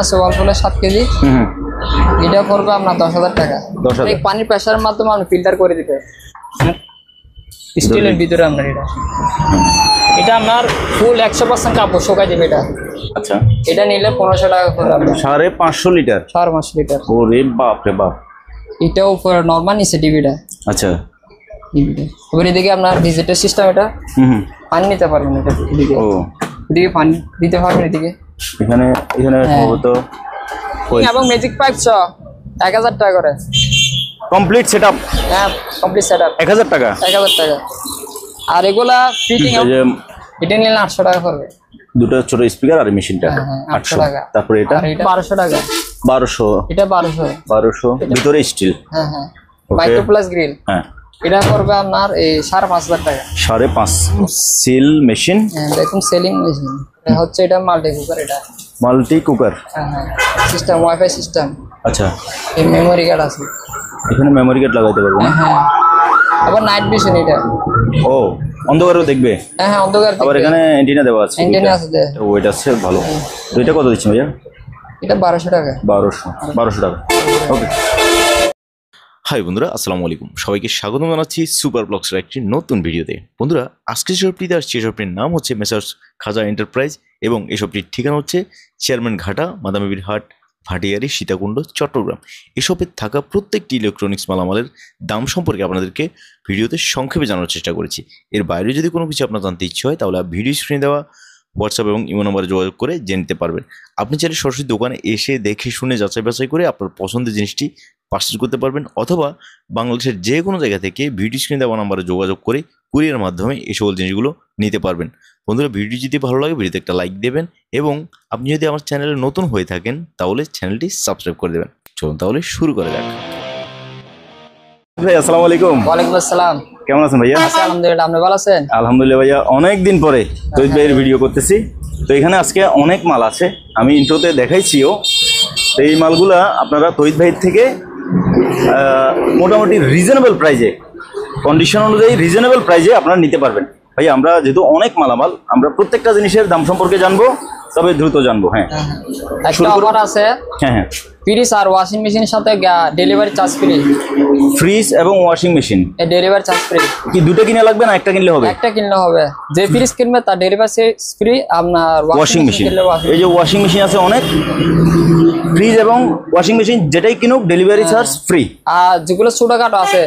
আছে ওয়ালপুলের 7 কেজি। এটা পড়বে আপনার 10,000 টাকা। এই পানির প্রেসারের মাধ্যমে আপনি ফিল্টার করে দিতে স্টিলের ভিতরে আপনার এটা আপনার ফুল 100% কাপড় শুকাই দিবে এটা। আচ্ছা, এটা নিলে 1500 টাকা করে আপনার 550 লিটার 550 লিটার। ওরে বাপ রে বাপ, এটাও নরমাল নিচে ডিবিটা। আচ্ছা, ডিবিটা এবার এদিকে আপনার ডিজিটাল সিস্টেম, এটা পানি নিতে পারবেন। এটা এদিকে এদিকে পানি দিতে পারবেন। এদিকে এখানে সম্ভবত এবং ম্যাজিক পাইপ 1000 টাকা করে কমপ্লিট সেটআপ। হ্যাঁ, কমপ্লিট সেটআপ 1000 টাকা। 1000 টাকা। আর এগুলা ফিটিং এটা নিলে 800 টাকা পড়বে। দুটো ছোট স্পিকার আর মেশিনটা 800 টাকা। তারপরে এটা 1200 টাকা। 1200। এটা 1200 ভিতরে স্টিল। হ্যাঁ হ্যাঁ, মাইক্রো প্লাস গ্রিল। হ্যাঁ, এটা পড়বে আপনার এই 5500 টাকা। 5.5 সিল মেশিন। হ্যাঁ, দেখুন সেলিং মেশিন। এটা হচ্ছে এটা মাল্টি কুকার। এটা মাল্টি কুকার। হ্যাঁ হ্যাঁ, সিস্টেম ওয়াইফাই সিস্টেম। আচ্ছা, এই মেমরি কার্ড আছে, এখানে মেমরি কার্ড লাগাইতে পারবো না? হ্যাঁ, আবার নাইট ভিশন। এটা ও অন্ধকারও দেখবে? হ্যাঁ হ্যাঁ, অন্ধকার দেখবে। আবার এখানে অ্যান্টেনা দেওয়া আছে। অ্যান্টেনা আছে, ওইটা আছে ভালো। তো এটা কত দিচ্ছেন ভাইয়া? এটা 1200 টাকা। 1200 টাকা। ওকে। হাই বন্ধুরা, আসসালামু আলাইকুম। সবাইকে স্বাগত জানাচ্ছি সুপার ব্লগসের একটি নতুন ভিডিওতে। বন্ধুরা, আজকে যে শপটিতে আসছে এই শপটির নাম হচ্ছে মেসার্স খাজা এন্টারপ্রাইজ এবং এই শপটির ঠিকানা হচ্ছে চেয়ারম্যান ঘাটা, মাদামীবির হাট, ভাটিয়ারি, সীতাকুণ্ড, চট্টগ্রাম। এই শপে থাকা প্রত্যেকটি ইলেকট্রনিক্স মালামালের দাম সম্পর্কে আপনাদেরকে ভিডিওতে সংক্ষেপে জানার চেষ্টা করেছি। এর বাইরে যদি কোনো কিছু আপনার জানতে ইচ্ছে হয় তাহলে ভিডিও স্ক্রিনে দেওয়া হোয়াটসঅ্যাপ এবং ইমো নম্বরে যোগাযোগ করে জেনে নিতে পারবেন। আপনি চাইলে সরাসরি দোকানে এসে দেখে শুনে যাচাই বাছাই করে আপনার পছন্দের জিনিসটি পারচেজ করতে পারবেন, অথবা বাংলাদেশের যে কোনো জায়গা থেকে ভিডিও স্ক্রিনে দেওয়া নম্বরে যোগাযোগ করে কুরিয়ার মাধ্যমে এই সকল জিনিসগুলো নিতে পারবেন। বন্ধুরা, ভিডিও যদি ভালো লাগে ভিডিওতে একটা লাইক দেবেন এবং আপনি যদি আমার চ্যানেলে নতুন হয়ে থাকেন তাহলে চ্যানেলটি সাবস্ক্রাইব করে দেবেন। চলুন তাহলে শুরু করা যাক। ভাই আসসালামু আলাইকুম। ওয়ালাইকুম আসসালাম। কেমন আছেন ভাইয়া? আলহামদুলিল্লাহ, আপনি ভালো আছেন? আলহামদুলিল্লাহ ভাইয়া, অনেকদিন পরে তৈদ ভাইয়ের ভিডিও করতেছি। তো এখানে আজকে অনেক মাল আছে, আমি ইন্ট্রোতে দেখাইছিও। তো এই মালগুলা আপনারা তৈদ ভাইয়ের থেকে মোটামুটি রিজনেবল প্রাইজে, কন্ডিশন অনুযায়ী রিজনেবল প্রাইজে আপনারা নিতে পারবেন। ভাই আমরা যেহেতু অনেক মালামাল, আমরা প্রত্যেকটা জিনিসের দাম সম্পর্কে জানবো, তবে দ্রুত জানবো। হ্যাঁ, একটা অফার আছে। হ্যাঁ হ্যাঁ, ফ্রিজ আর ওয়াশিং মেশিনের সাথে ডেলিভারি চার্জ ফ্রি। ফ্রিজ এবং washing machine delivery charge free. কি দুটো কিনে লাগবে না একটা কিনলে হবে? একটা কিনলে হবে। যে ফ্রিজ কিনবে তার ডেলিভারি ফ্রি। আপনার ওয়াশিং মেশিন, এই যে ওয়াশিং মেশিন আছে অনেক, ফ্রিজ এবং ওয়াশিং মেশিন যেটাই কিনুক ডেলিভারি চার্জ ফ্রি। আর যেগুলো ছোটখাটো আছে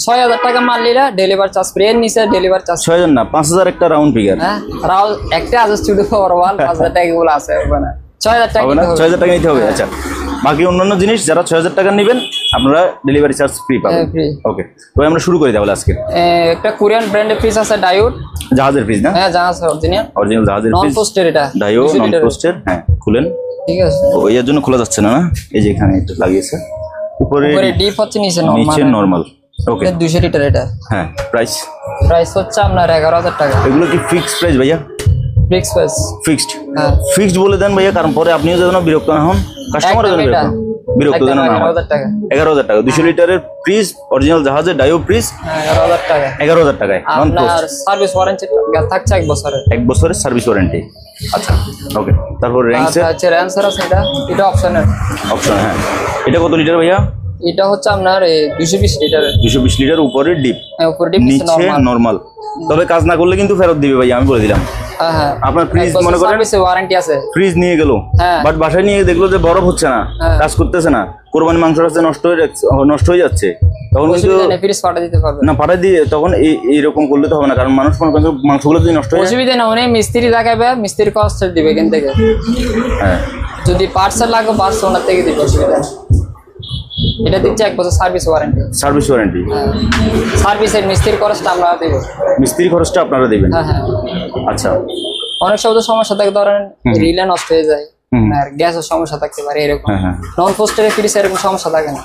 6000 টাকা মাল নিলে ডেলিভারি চার্জ ফ্রি। এর নিচে ডেলিভারি চার্জ 6000 না 5000 একটা রাউন্ড ফিগার। হ্যাঁ, রাউন্ড একটা আছে ছোট ফরওয়াল 5000 টাকা এগুলো আছে ওখানে 6000 টাকা নিতে হবে। 6000 টাকা নিতে হবে। আচ্ছা, বাকি অন্যান্য জিনিস যারা 6000 টাকা নেবেন আপনারা ডেলিভারি চার্জ ফ্রি পাবেন। ওকে, তো আমরা শুরু করি তাহলে আজকে। একটা কোরিয়ান ব্র্যান্ডের ফ্রিজ আছে, ডায়োড জাহাজের ফ্রিজ না? হ্যাঁ, জাহাজ অরিজিনাল জাহাজের নন ফ্রিজ, পোস্টের। এটা ডায়োড নন পোস্টের। হ্যাঁ, খুলেন। ঠিক আছে, ও এর জন্য খোলা যাচ্ছে না। এই যে এখানে এটা লাগিয়েছে, উপরে ডিপ হচ্ছে, নিচে নরমাল। ওকে, 200 লিটার এটা। হ্যাঁ, প্রাইস হচ্ছে আপনার 11000 টাকা। এগুলো কি ফিক্সড প্রাইস ভাইয়া? Fixed price. ফিক্সড? হ্যাঁ, ফিক্সড বলে দেন ভাইয়া, কারণ পরে আপনিও যেন বিরক্ত না হন, কাস্টমারও যেন বিরক্ত যেন না হয়। 11000 টাকা। 11000 টাকা 200 লিটারের ফ্রিজ, অরিজিনাল জাহাজের ডায়ো ফ্রিজ 11000 টাকা। 11000 টাকায় নন পোস্ট। সার্ভিস ওয়ারেন্টি থাকছে 1 বছরের। 1 বছরের সার্ভিস ওয়ারেন্টি। আচ্ছা, ওকে। তারপর র্যাঙ্কসের আছে, র্যাঙ্কসের আছে। এটা অপশনের। অপশন। হ্যাঁ, এটা কত লিটার ভাইয়া? এটা হচ্ছে আপনার 220 লিটার। 220 লিটার, উপরে ডিপ। হ্যাঁ, উপরে ডিপ, নিচে নরমাল। তবে কাজ না করলে কিন্তু ফেরত দিবে ভাই, আমি বলে দিলাম। হ্যাঁ হ্যাঁ, আপনার ফ্রিজ মনে করেন সার্ভিসে ওয়ারেন্টি আছে। ফ্রিজ নিয়ে গেল, বাট বাসায় নিয়ে দেখলো যে বরফ হচ্ছে না, কাজ করতেছে না, কোরবানি মাংস আছে নষ্ট হয়ে যাচ্ছে, তখন কিন্তু ফ্রিজ পাঠিয়ে দিতে পারবে না। পাঠিয়ে দিয়ে তখন এইরকম করলে তো হবে না, কারণ মানুষ মনে করেন মাংসগুলো যদি নষ্ট হয়, অসুবিধা না, উনি মিস্ত্রি দেখাবে, মিস্ত্রি কস্ট দিবে এখান থেকে। হ্যাঁ, যদি পার্সেল লাগে পার্সেল ওনার থেকে দিবে, অসুবিধা নেই। এটা দিচ্ছে 1 বছর সার্ভিস ওয়ারেন্টি। Service warranty. সার্ভিসের মিস্ত্রি খরচটা আমরা দেব। মিস্ত্রি খরচটা আপনারা দিবেন? হ্যাঁ হ্যাঁ। আচ্ছা, অনেক সময় সমস্যা থাকে, ধরেন রিলে নষ্ট হয়ে যায়, আর গ্যাসের সমস্যা থাকতে পারে, এরকম। নন পোস্টের ফ্রিজ এরকম সমস্যা থাকে না।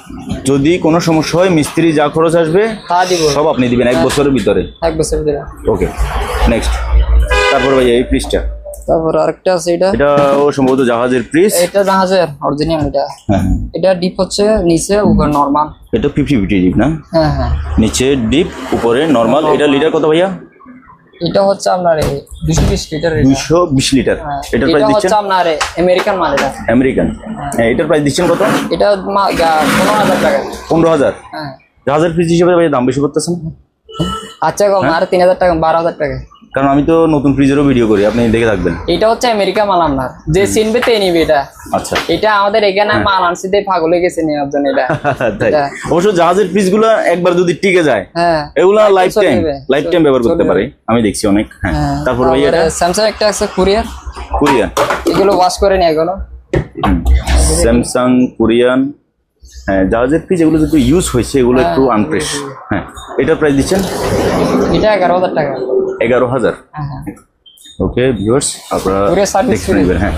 যদি কোনো সমস্যা হয় মিস্ত্রি যা খরচ আসবে তা দিব, সব আপনি দিবেন 1 বছরের ভিতরে। 1 বছরের ভিতরে। ওকে, নেক্সট। তারপর ভাই এই ফ্রিজটা, তারপর আরেকটা আছে, এটা ও সম্ভবত জাহাজের ফ্রিজ। এটা জাহাজের অরিজিনাল। এটা এটা ডিপ হচ্ছে, নিচে উপরে নরমাল। এটা 50-50 ডিপ না? হ্যাঁ হ্যাঁ, নিচে ডিপ উপরে নরমাল। এটা লিটার কত ভাইয়া? এটা হচ্ছে আপনার 220 লিটার। 220 লিটার। এটার প্রাইস এটা দিচ্ছেন হচ্ছে আপনার আমেরিকান মাল এটা। আমেরিকান। হ্যাঁ, এটার প্রাইস দিচ্ছেন কত? এটা 15,000 টাকা। 15,000। হ্যাঁ। জাহাজের ফ্রিজ হিসেবে ভাই দাম বেশি করতেছেন? আচ্ছা কম আর 3,000 টাকা, 12,000 টাকা। কারণ আমি তো নতুন ফ্রিজেরও ভিডিও করি, আপনি দেখে থাকবেন। এটা হচ্ছে আমেরিকা মাল আপনার, যে চিনবে তে নিবে এটা। আচ্ছা, এটা আমাদের এখানে মাল আনছি দিয়ে পাগল হয়ে গেছে নেওয়ার জন্য এটা। তাই এটা। অবশ্য জাহাজের ফ্রিজগুলো একবার যদি টিকে যায়, হ্যাঁ, এগুলা লাইফ টাইম ব্যবহার করতে চলবে। পারে, আমি দেখছি অনেক। হ্যাঁ, তারপর ভাই এটা স্যামসাং একটা আছে কোরিয়ান, কোরিয়ান। এগুলো ওয়াশ করে নি এগুলো। Samsung, Korean. হ্যাঁ, জাহাজের ফ্রিজ এগুলো যেহেতু ইউজ হয়েছে, এগুলো একটু আনফ্রেশ। হ্যাঁ, এটার প্রাইস দিচ্ছেন? এটা 11,000 টাকা। 11,000। হ্যাঁ। ওকে ভিউয়ার্স, আপনারা Courier service দেখতে নেবেন। হ্যাঁ,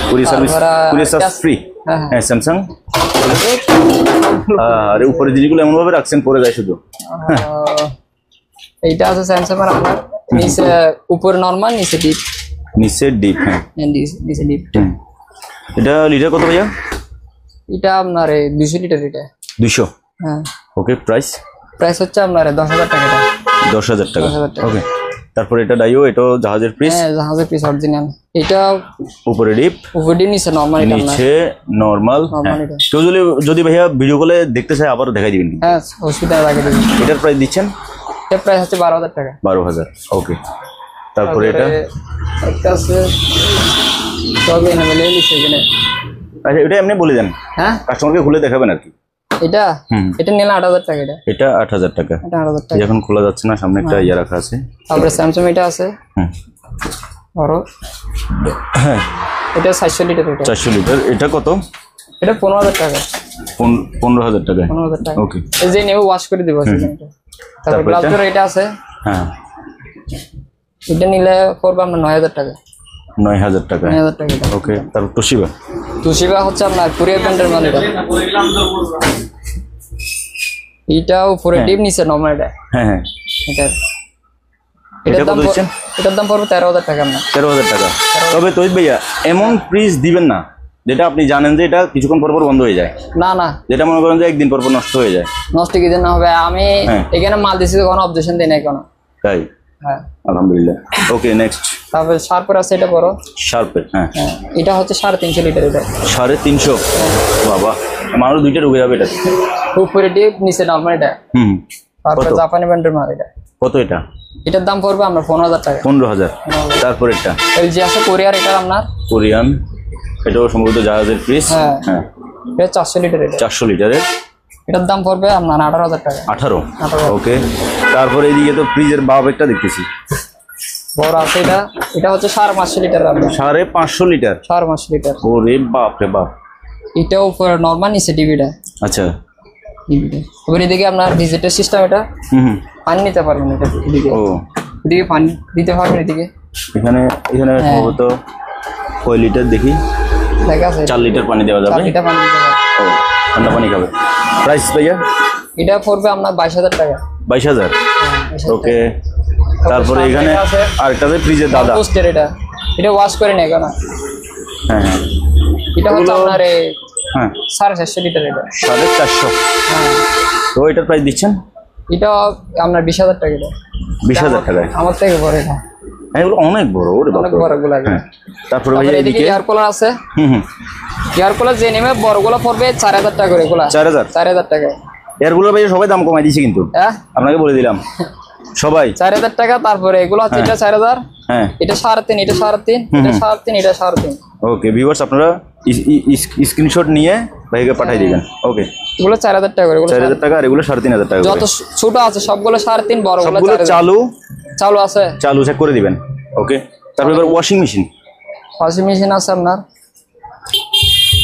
courier service, courier service free. হ্যাঁ। হ্যাঁ, স্যামসাং। আর উপরে জিনিসগুলো এমন ভাবে রাখছেন পরে যায় শুধু। এইটা আছে স্যামসাং এর আপনার নিচে উপরে নরমাল, নিচে ডিপ। নিচে ডিপ। হ্যাঁ, নিচে ডিপ। এটা লিটার কত ভাইয়া? এটা আপনার 200 লিটার এটা। 200। হ্যাঁ। ওকে, প্রাইস? প্রাইস হচ্ছে আপনার 10,000 টাকা এটা। 10,000 টাকা। 10,000 টাকা। ওকে, তারপর এটা ডাইও, এটাও জাহাজের পিস। হ্যাঁ, জাহাজের পিস অরিজিনাল। এটা উপরে ডিপ, উপরে ডিপ, নিচে নরমাল এটা আপনার। নিচে নরমাল। নরমাল এটা। কেউ যদি ভাইয়া ভিডিও কলে দেখতে চায় আবার দেখাই দিবেন। হ্যাঁ, অসুবিধা লাগে দিবেন। এটার প্রাইস দিচ্ছেন? এটা প্রাইস হচ্ছে 12,000 টাকা। 12,000। ওকে, তারপরে এটা একটা আছে তবে এনে বলে নিচে এখানে। আচ্ছা, এটা এমনি বলে দেন, হ্যাঁ, কাস্টমারকে খুলে দেখাবেন আর কি। এটা এটা নিলে 8,000 টাকা এটা। এটা 8,000 টাকা। এটা 8,000 টাকা। এখন খোলা যাচ্ছে না, সামনে একটা ইয়া রাখা আছে। তারপরে স্যামসাং এটা আছে হুম। বড়। হ্যাঁ, এটা 400 লিটার এটা। 400 লিটার। এটা কত? এটা 15,000 টাকা। 15,000 টাকা। 15,000 টাকা। ওকে, এই যে নেব ওয়াশ করে দিব সেখানে। তারপর তারপর এটা? ব্লাউজের এটা আছে, হ্যাঁ, এটা নিলে পড়বে আমরা 9,000 টাকা। 9,000 টাকা। 9,000 টাকা এটা। ওকে, তারপর তোশিবা। তুশিবা হচ্ছে আপনার কোরিয়ার ব্র্যান্ডের মাল এটা। এটা উপরে ডিপ, নিচে নরমাল এটা। হ্যাঁ হ্যাঁ, এটার এটা এটার কত দিচ্ছেন? এটার দাম পড়বে 13,000 টাকা আপনার। 13,000 টাকা। তবে তৈত ভাইয়া এমন ফ্রিজ দিবেন না যেটা আপনি জানেন যে এটা কিছুক্ষণ পর পর বন্ধ হয়ে যায়, না না, যেটা মনে করেন যে একদিন পর পর নষ্ট হয়ে যায়। নষ্ট কি জন্য হবে? আমি হ্যাঁ। এখানে মাল দিছি, কোনো অবজেকশন দিই না কোনো। তাই? হ্যাঁ। আলহামদুলিল্লাহ। ওকে, নেক্সট তারপরে শার্পের আছে এটা বড়। শার্পের। হ্যাঁ, হ্যাঁ, এটা হচ্ছে 350 লিটার এটা। 350। বাবা, মানুষ দুইটা ঢুকে যাবে এটা। উপরে ডিপ, নিচে নরমাল এটা। হুম। তারপরে কত? জাপানি ব্র্যান্ডের মাল এটা। কত এটা? এটার দাম পড়বে আপনার 15,000 টাকা। 15,000। তারপর এটা এলজি আছে কোরিয়ার, এটা আপনার কোরিয়ান, এটাও সম্ভবত জাহাজের ফ্রিজ। হ্যাঁ। হ্যাঁ, এটা 400 লিটার এটা। 400 লিটারের। এটার দাম পড়বে আপনার 18,000 টাকা। 18। 18,000। ওকে, তারপরে এইদিকে তো ফ্রিজের বাপ একটা দেখতেছি, বড় আছে এটা। এটা হচ্ছে 550 লিটার আপনার। 550 লিটার। 550 লিটার। ওরে বাপ রে বাপ। এটা উপরে নরমাল, নিচে ডিভিটা। আচ্ছা। ডিভিটা এবার এদিকে আপনার ডিজিটাল সিস্টেম, এটা হুম। পানি নিতে পারবেন এটা। এদিকে ও, এদিকে পানি দিতে পারবেন এদিকে। এখানে সম্ভবত কয় লিটার দেখি? দেখা আছে 4 লিটার পানি দেওয়া যাবে। 4 লিটার পানি দিতে পারবেন। ও, ঠান্ডা পানি খাবে। প্রাইস ভাইয়া? এটা পড়বে আপনার 22,000 টাকা। 22,000। 22,000 ওকে, তারপরে সামনে এখানে এটা আছে। আরেকটা আছে ফ্রিজের দাদা। পোস্টের এটা ওয়াশ করে নেই কেন। হ্যাঁ হ্যাঁ, এটা হচ্ছে এগুলো- আপনার হ্যাঁ 450 লিটার এটা। 450। হ্যাঁ, তো এটার প্রাইস দিচ্ছেন? এটা আপনার 20,000 টাকা এটা। 20,000 টাকায়। আমার থেকে বড় এটা, হ্যাঁ, এগুলো অনেক বড়। ওরে বাপ অনেক রে। বড় গুলা। হ্যাঁ, তারপরে তারপরে ভাইয়া এদিকে এদিকে। এয়ার কুলার আছে। হুম। এয়ার কুলার যে নেমে বড়গুলো পড়বে 4,000 টাকা করে। এগুলা 4,000। 4,000 টাকা। এয়ারগুলো ভাইয়া সবাই দাম কমাই দিয়েছে কিন্তু, হ্যাঁ, আপনাকে বলে দিলাম সবাই। 4,000 টাকা। তারপরে এগুলো হচ্ছে এটা 4,000, হ্যাঁ, এটা 3.5, এটা 3.5, এটা 3.5, এটা 3.5। ওকে ভিউয়ার্স, আপনারা স্ক্রিনশট নিয়ে ভাইকে পাঠিয়ে দিবেন। ওকে, এগুলো 4,000 টাকা করে। এগুলো 4,000 টাকা। আর এগুলো 3,500 টাকা যত করে। ছোট আছে সবগুলো 3.5, বড়গুলো সবগুলো 4,000। চালু চালু আছে। চালু চেক করে দিবেন। ওকে, তারপর এবার ওয়াশিং মেশিন। ওয়াশিং মেশিন আছে আপনার।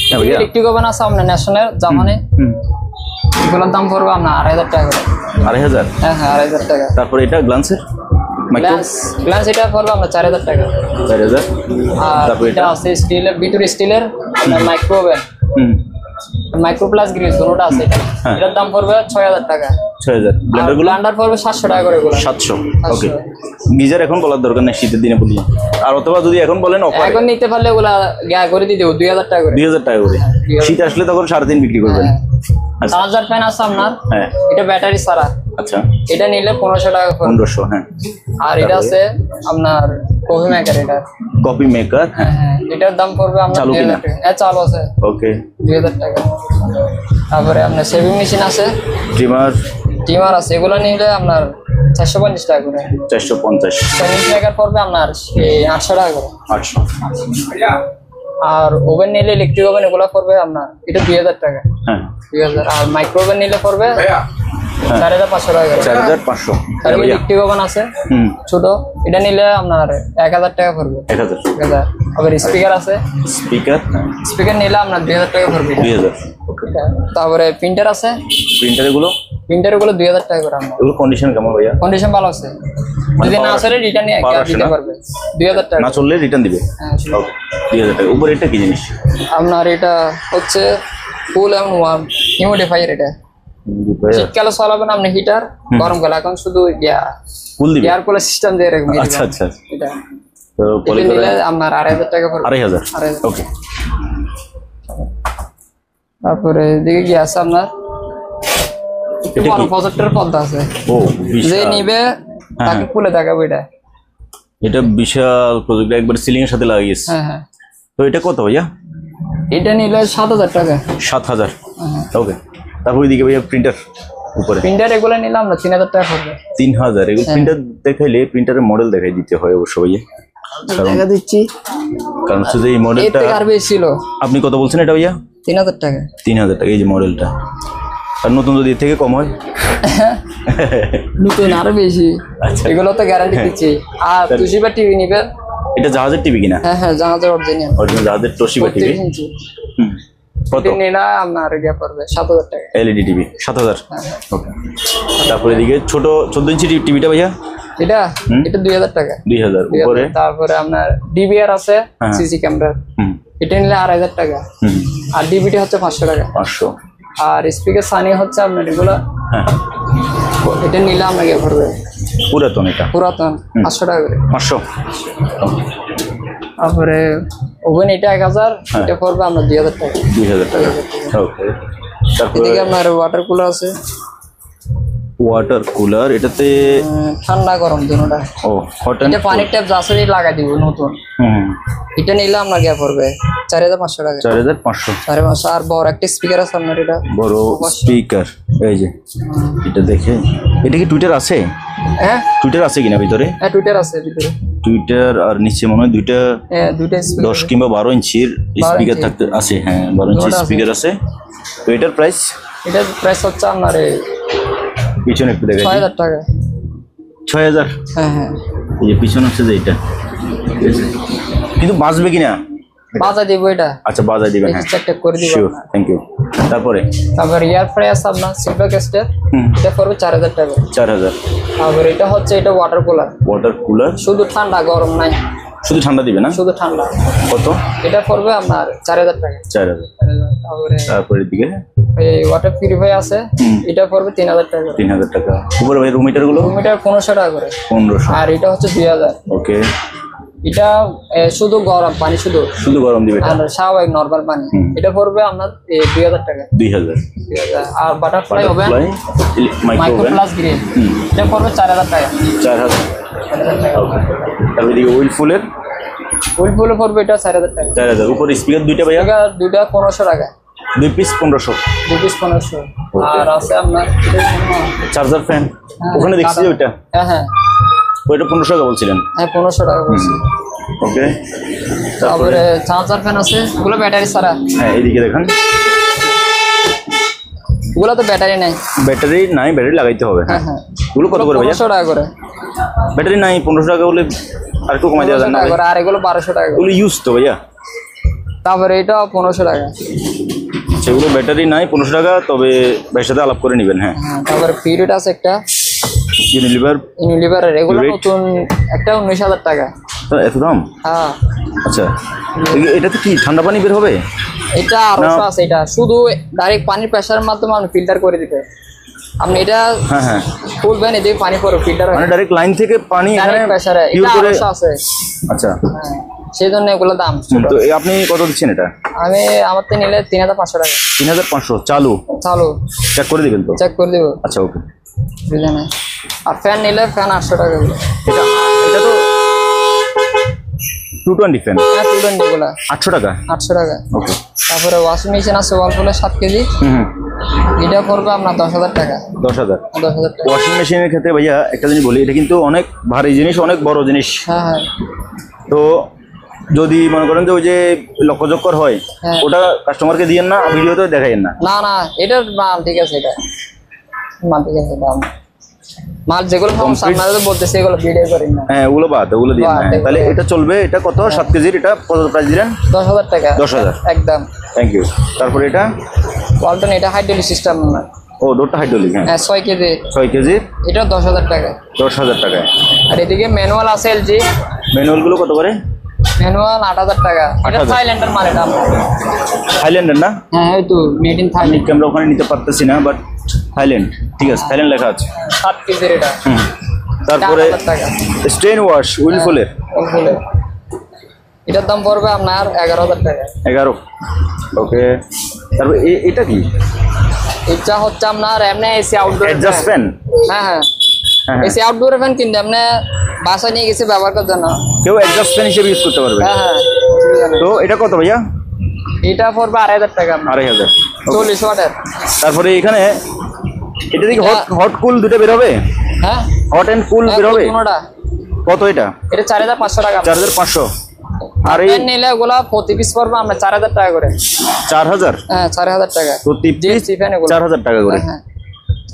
হ্যাঁ ভাইয়া। ইলেকট্রিক ওভেন আছে আপনার ন্যাশনাল জাপানে। হুম। এগুলোর দাম পড়বে আপনার 2,500 টাকা করে। 2,500। হ্যাঁ হ্যাঁ, 2,500 টাকা। তারপরে এটা গ্লান্সের মাইক্রো। গ্লান্স এটা পড়বে আপনার 4,000 টাকা। 4,000। আর তারপরে এটা এটা আছে স্টিলের, ভিতরে স্টিলের মাইক্রো ওভেন, হুম, মাইক্রো প্লাস গ্রিল দুটোটা আছে এটা। হ্যাঁ। এটার দাম পড়বে 6,000 টাকা। 6,000। ব্লেন্ডার গুলো ব্লান্ডার পড়বে 700 টাকা করে এগুলো। 700। ওকে, গিজার এখন বলার দরকার নেই, শীতের দিনে বলি। আর অথবা যদি এখন বলেন অফারে এখন নিতে পারলে ওগুলা গ্যা করে দিয়ে দেবো 2,000 টাকা করে। 2,000 টাকা করে। শীত আসলে তখন 3.5 বিক্রি করবেন। আচ্ছা। চার্জার ফ্যান আছে আপনার। হ্যাঁ, এটা ব্যাটারি ছাড়া। আচ্ছা, এটা নিলে 1500 টাকা পড়বে। 1500, হ্যাঁ। আর এটা আছে আপনার কফি মেকার, এটা কপি মেকার, হ্যাঁ হ্যাঁ, এটার দাম পড়বে আপনার চালু 2000 কিনা? টাকা। হ্যাঁ চালু আছে, ওকে। 2000 টাকা। তারপরে আপনার সেভিং মেশিন আছে, ট্রিমার টিমার আছে, এগুলো নিলে আপনার 450 টাকা করে। 450, স্যান্ডউইচ মেকার পড়বে আপনার 800 টাকা করে। 800, আর ওভেন নিলে ইলেকট্রিক ওভেন এগুলো পড়বে আপনার এটা 2000 টাকা। হ্যাঁ 2000। আর মাইক্রো ওভেন নিলে পড়বে 4500 টাকা করে। 4500। তারপরে ইলেকট্রিক ওভেন আছে হুম, ছোট, এটা নিলে আপনার 1000 টাকা পড়বে। 1000। 1000। আবার স্পিকার আছে, স্পিকার, স্পিকার নিলে আপনার 2000 টাকা পড়বে। 2000। তারপরে প্রিন্টার আছে, প্রিন্টার এগুলো প্রিন্টার গুলো 2000 টাকা করে। আপনার এগুলো কন্ডিশন কেমন ভাইয়া? কন্ডিশন ভালো আছে, যদি না আসলে রিটার্ন power আসে দিতে না? পারবে 2000 টাকা। না চললে রিটার্ন দিবে। হ্যাঁ, ওকে, 2000 টাকা। উপরে এটা কি জিনিস? আপনার এটা হচ্ছে ফুল এন্ড ওয়ার্ম হিউমিডিফায়ার। এটা শীতকালে চলাবে না, আপনি হিটার, গরমকালে এখন শুধু ফুল দিবে? এয়ার কুলার সিস্টেম দিয়ে রাখবেন। আচ্ছা আচ্ছা। এটা তো এটা নিলে আপনার 2500 টাকা পড়বে। 2500। 2500। ওকে। তারপরে এদিকে কি আছে আপনার এটা কি? প্রজেক্টর পর্দা আছে, ও যে বিশাল। নিবে তাকে খুলে দেখাবো। এটা এটা বিশাল প্রজেক্ট, একবার সিলিং এর সাথে লাগিয়েছে। হ্যাঁ হ্যাঁ, তো এটা কত ভাইয়া? এটা নিলে 7000 টাকা। 7000। ওকে। তারপর ওইদিকে ভাইয়া প্রিন্টার উপরে প্রিন্টার এগুলো নিলে আমরা 3000 টাকা পড়বে। 3000। এগুলো প্রিন্টার দেখাইলে প্রিন্টারের মডেল দেখাই দিতে হয় অবশ্য ভাইয়া, দেখা দিচ্ছি, কারণ শুধু এই এর মডেলটা। থেকে আর বেশি ছিল। আপনি কত বলছেন এটা ভাইয়া? 3000 টাকা। 3000 টাকা এই যে মডেলটা। আর নতুন যদি এর থেকে কম হয়? নতুন আরো বেশি। আচ্ছা। এগুলো তো গ্যারান্টি দিচ্ছি। আর তুষিবা টিভি নিবে। এটা জাহাজের টিভি কিনা? হ্যাঁ হ্যাঁ, জাহাজের অরিজিনাল অরিজিনাল জাহাজের তোশিবা টিভি। 32 ইঞ্চি। কত? এটা নিলে আপনার ইয়ে পড়বে 7000 টাকা। LED TV 7000। হ্যাঁ হ্যাঁ। ওকে। তারপরে এদিকে ছোট 14 ইঞ্চি টিভিটা ভাইয়া? এটা 2000 টাকা। 2000। উপরে? তারপরে আপনার ডিবিআর আছে, হ্যাঁ। সিসি ক্যামেরা, হুম এটা নিলে 2500 টাকা। হুম। আর ডিবিটি হচ্ছে 500 টাকা। 500। আর স্পিকার সানি হচ্ছে আপনার এগুলো, হ্যাঁ, এটা নিলে আপনাকে পড়বে পুরাতন এটা পুরাতন 500 টাকা করে। 500। তারপরে ওভেন এটা 1000, এটা পড়বে আপনার 2000 টাকা। 2000 টাকা। ওকে। তারপরে এদিকে আপনার ওয়াটার কুলার আছে, ওয়াটার কুলার, এটাতে ঠান্ডা গরম দুটোটা। ও হট এটা পানির ট্যাপ জাসরি লাগাই দিব নতুন। হুম। এটা নিলে আপনার গিয়ে পড়বে 4500 টাকা। 4500। 4500। আর বড় একটা স্পিকার আছে আপনার, এটা বড় স্পিকার, এই যে এটা দেখে। এটা কি টুইটার আছে? হ্যাঁ টুইটার আছে কিনা ভিতরে? হ্যাঁ, টুইটার আছে ভিতরে। টুইটার আর নিচে মনে হয় দুইটা হ্যাঁ, দুইটা 10 কিংবা 12 ইঞ্চির স্পিকার ইঞ্চি। থাকতে আছে। হ্যাঁ, 12 ইঞ্চির দুটোটা আছে। স্পিকার আছে। তো এটার প্রাইস? এটার প্রাইস হচ্ছে আপনার পিছনে একটু দেখাই 6000 টাকা। 6000। হ্যাঁ হ্যাঁ, এই যে পিছনে হচ্ছে যে এটা, ঠিক আছে? কিন্তু বাজবে কিনা? বাজা দিব এটা। আচ্ছা, বাজায় দিবেন। হ্যাঁ, চেক করে দিব। Sure, thank you. তারপরে তারপর এয়ার ফ্রাই আছে আপনার সিলভার ক্যাস্টের, হুম, এটা পড়বে 4000 টাকা। 4000। তারপর এটা হচ্ছে এটা ওয়াটার কুলার, ওয়াটার কুলার, শুধু ঠান্ডা গরম নাই, শুধু ঠান্ডা দিবে না? শুধু ঠান্ডা। কত? এটা পড়বে আপনার 4000 টাকা। 4000। তারপরে তারপরে দিকে এই ওয়াটার পিউরিফাই আছে, এটা পড়বে 3000 টাকা। 3000 টাকা। উপরে ভাই রুম হিটার গুলো? মিটার 1500 টাকা করে। 1500। আর এটা হচ্ছে 2000। ওকে। এটা শুধু গরম পানি, শুধু শুধু গরম দিবে এটা? আর স্বাভাবিক নর্মাল পানি, এটা পড়বে আপনার 2000 টাকা। 2000। 2000। আর বাটারফ্লাই হবে butterfly micro micro oven plus grill, এটা পড়বে 4000 টাকা। 4000। ওকে। তারপরে দিকে হুইল ফুলের ফুল ফুলে পড়বে এটা 4000 টাকা। 4000। উপরে স্পিকার দুইটা ভাইয়া? এটা দুইটা 1500 টাকা, 2 পিস 1500। 2 পিস 1500। আর আছে আপনার চার্জার ফ্যান ওখানে দেখছি যে ওইটা, হ্যাঁ হ্যাঁ ওইটা 1500 টাকা বলছিলেন? হ্যাঁ, 1500 টাকা বলছি। ওকে। তারপরে তারপরে চার্জার ফ্যান আছে, ওগুলো ব্যাটারি ছাড়া। হ্যাঁ, এইদিকে দেখেন, ওগুলো তো ব্যাটারি নাই। ব্যাটারি নাই, ব্যাটারি লাগাইতে হবে। হ্যাঁ হ্যাঁ, হ্যাঁ, ওগুলো কত করে ভাইয়া? 1500 টাকা করে। ব্যাটারি নাই, 1500 টাকা হলে আর একটু কমাই দেওয়া যায় 1500 না টাকা ভাই? করে। আর এগুলো 1200 টাকা করে। ওগুলো ইউজ তো ভাইয়া? তারপরে এটা 1500 টাকা। সেগুলো ব্যাটারি নাই, 1500 টাকা, তবে ভাইয়ের সাথে আলাপ করে নেবেন। হ্যাঁ, হ্যাঁ, তারপরে পিরিয়ড আছে একটা ইউনিলিভার। ইউনিলিভারের, এগুলো Pureit? নতুন একটা 19000 টাকা। এত দাম? হ্যাঁ, আচ্ছা, এটাতে কি ঠান্ডা পানি বের হবে? এটা 800 আছে। এটা শুধু ডাইরেক্ট পানির প্রেসারের মাধ্যমে আপনি ফিল্টার করে দিতে। আপনি এটা হ্যাঁ হ্যাঁ, খুলবেন, এদিকে পানি পড়বে, ফিল্টার মানে ডাইরেক্ট লাইন থেকে পানি এখানে ডাইরেক্ট প্রেসারে। ইউজ এটা করে? 800 আছে। আচ্ছা, হ্যাঁ, সেই জন্য এগুলো দাম। তো আপনি কত দিচ্ছেন এটা? আমি আমার তো নিলে 3500 টাকা। 3500 চালু? চালু চেক করে দিবেন তো? চেক করে দিব। আচ্ছা, ওকে। অসুবিধা নেই। আর ফ্যান নিলে ফ্যান 800 টাকা করে। এটা এটা তো 220 ফ্যান, হ্যাঁ 220 গুলা 800 টাকা। 800 টাকা। ওকে। তারপরে ওয়াশিং মেশিন আছে ওয়ালপুলের 7 কেজি, এটা পড়বে আপনার 10,000 টাকা। 10,000। 10,000 টাকা। ওয়াশিং মেশিনের ক্ষেত্রে ভাইয়া একটা জিনিস বলি, এটা কিন্তু অনেক ভারী জিনিস, অনেক বড় জিনিস। হ্যাঁ হ্যাঁ তো যদি মনে করেন যে ওই যে লক্ষ্যচক্কর হয়, হ্যাঁ। ওটা কাস্টমারকে দিয়েন না, ভিডিওতে দেখাইয়েন না। না না, এটার মাল ঠিক আছে, এটা মাল ঠিক আছে। মাল যেগুলো সামনে বলতেছে এগুলো ভিডিও করি না। হ্যাঁ ওগুলো বাদ, ওগুলো দিয়ে তাহলে এটা চলবে। এটা কত? 7 কেজির। এটা কত প্রাইস দিলেন? 10,000 টাকা। 10,000 একদম। Thank you. তারপরে এটা ওয়ালটন, এটা হাইড্রোলিক সিস্টেম না। ও ডোরটা হাইড্রোলিক। হ্যাঁ 6 কেজি। 6 কেজি, এটা 10,000 টাকা। 10,000 টাকায়। আর এদিকে ম্যানুয়াল আছে এলজি। ম্যানুয়ালগুলো কত করে? ম্যানুয়াল 8,000 টাকা। এটা 8,000 থাইল্যান্ডের মাল, এটা আপনার। থাইল্যান্ডের না? হ্যাঁ হয়তো মেড ইন থাইল্যান্ড। আমরা ওখানে নিতে পারতেছি না, বাট থাইল্যান্ড। ঠিক আছে, থাইল্যান্ড লেখা আছে। 7 কেজির এটা। তারপরে 8,000 টাকা। স্টেন ওয়াশ উইলফুলের, উইলফুলের এটার দাম পড়বে আপনার 11,000 টাকা। 11। ওকে। তারপর এটা কি? এটা হচ্ছে আপনার এমনি এসি আউটডোর অ্যাডজাস্ট ফ্যান। হ্যাঁ হ্যাঁ হ্যাঁ এসি আউটডোর ফ্যান কিনতে আপনি বাসায় নিয়ে গেছে ব্যবহার করার জন্য। কেউ অ্যাডজাস্ট ফ্যান হিসেবে ইউজ করতে পারবে। হ্যাঁ হ্যাঁ অসুবিধা নেই। তো এটা কত ভাইয়া? এটা পড়বে 2,500 টাকা। 2,500। 40 ওয়াটের। তারপরে এখানে এটা দেখি হট কুল দুটো বের হবে। হ্যাঁ হট এন্ড কুল বের হবে। কোনটা? কত এটা? এটা 4,500 টাকা। 4,500। আর এই ফ্যান নিলে ওগুলা প্রতি পিস পড়বে আমরা 4,000 টাকা করে। 4,000? হ্যাঁ 4,000 টাকা প্রতি পিস 4,000 টাকা করে। হ্যাঁ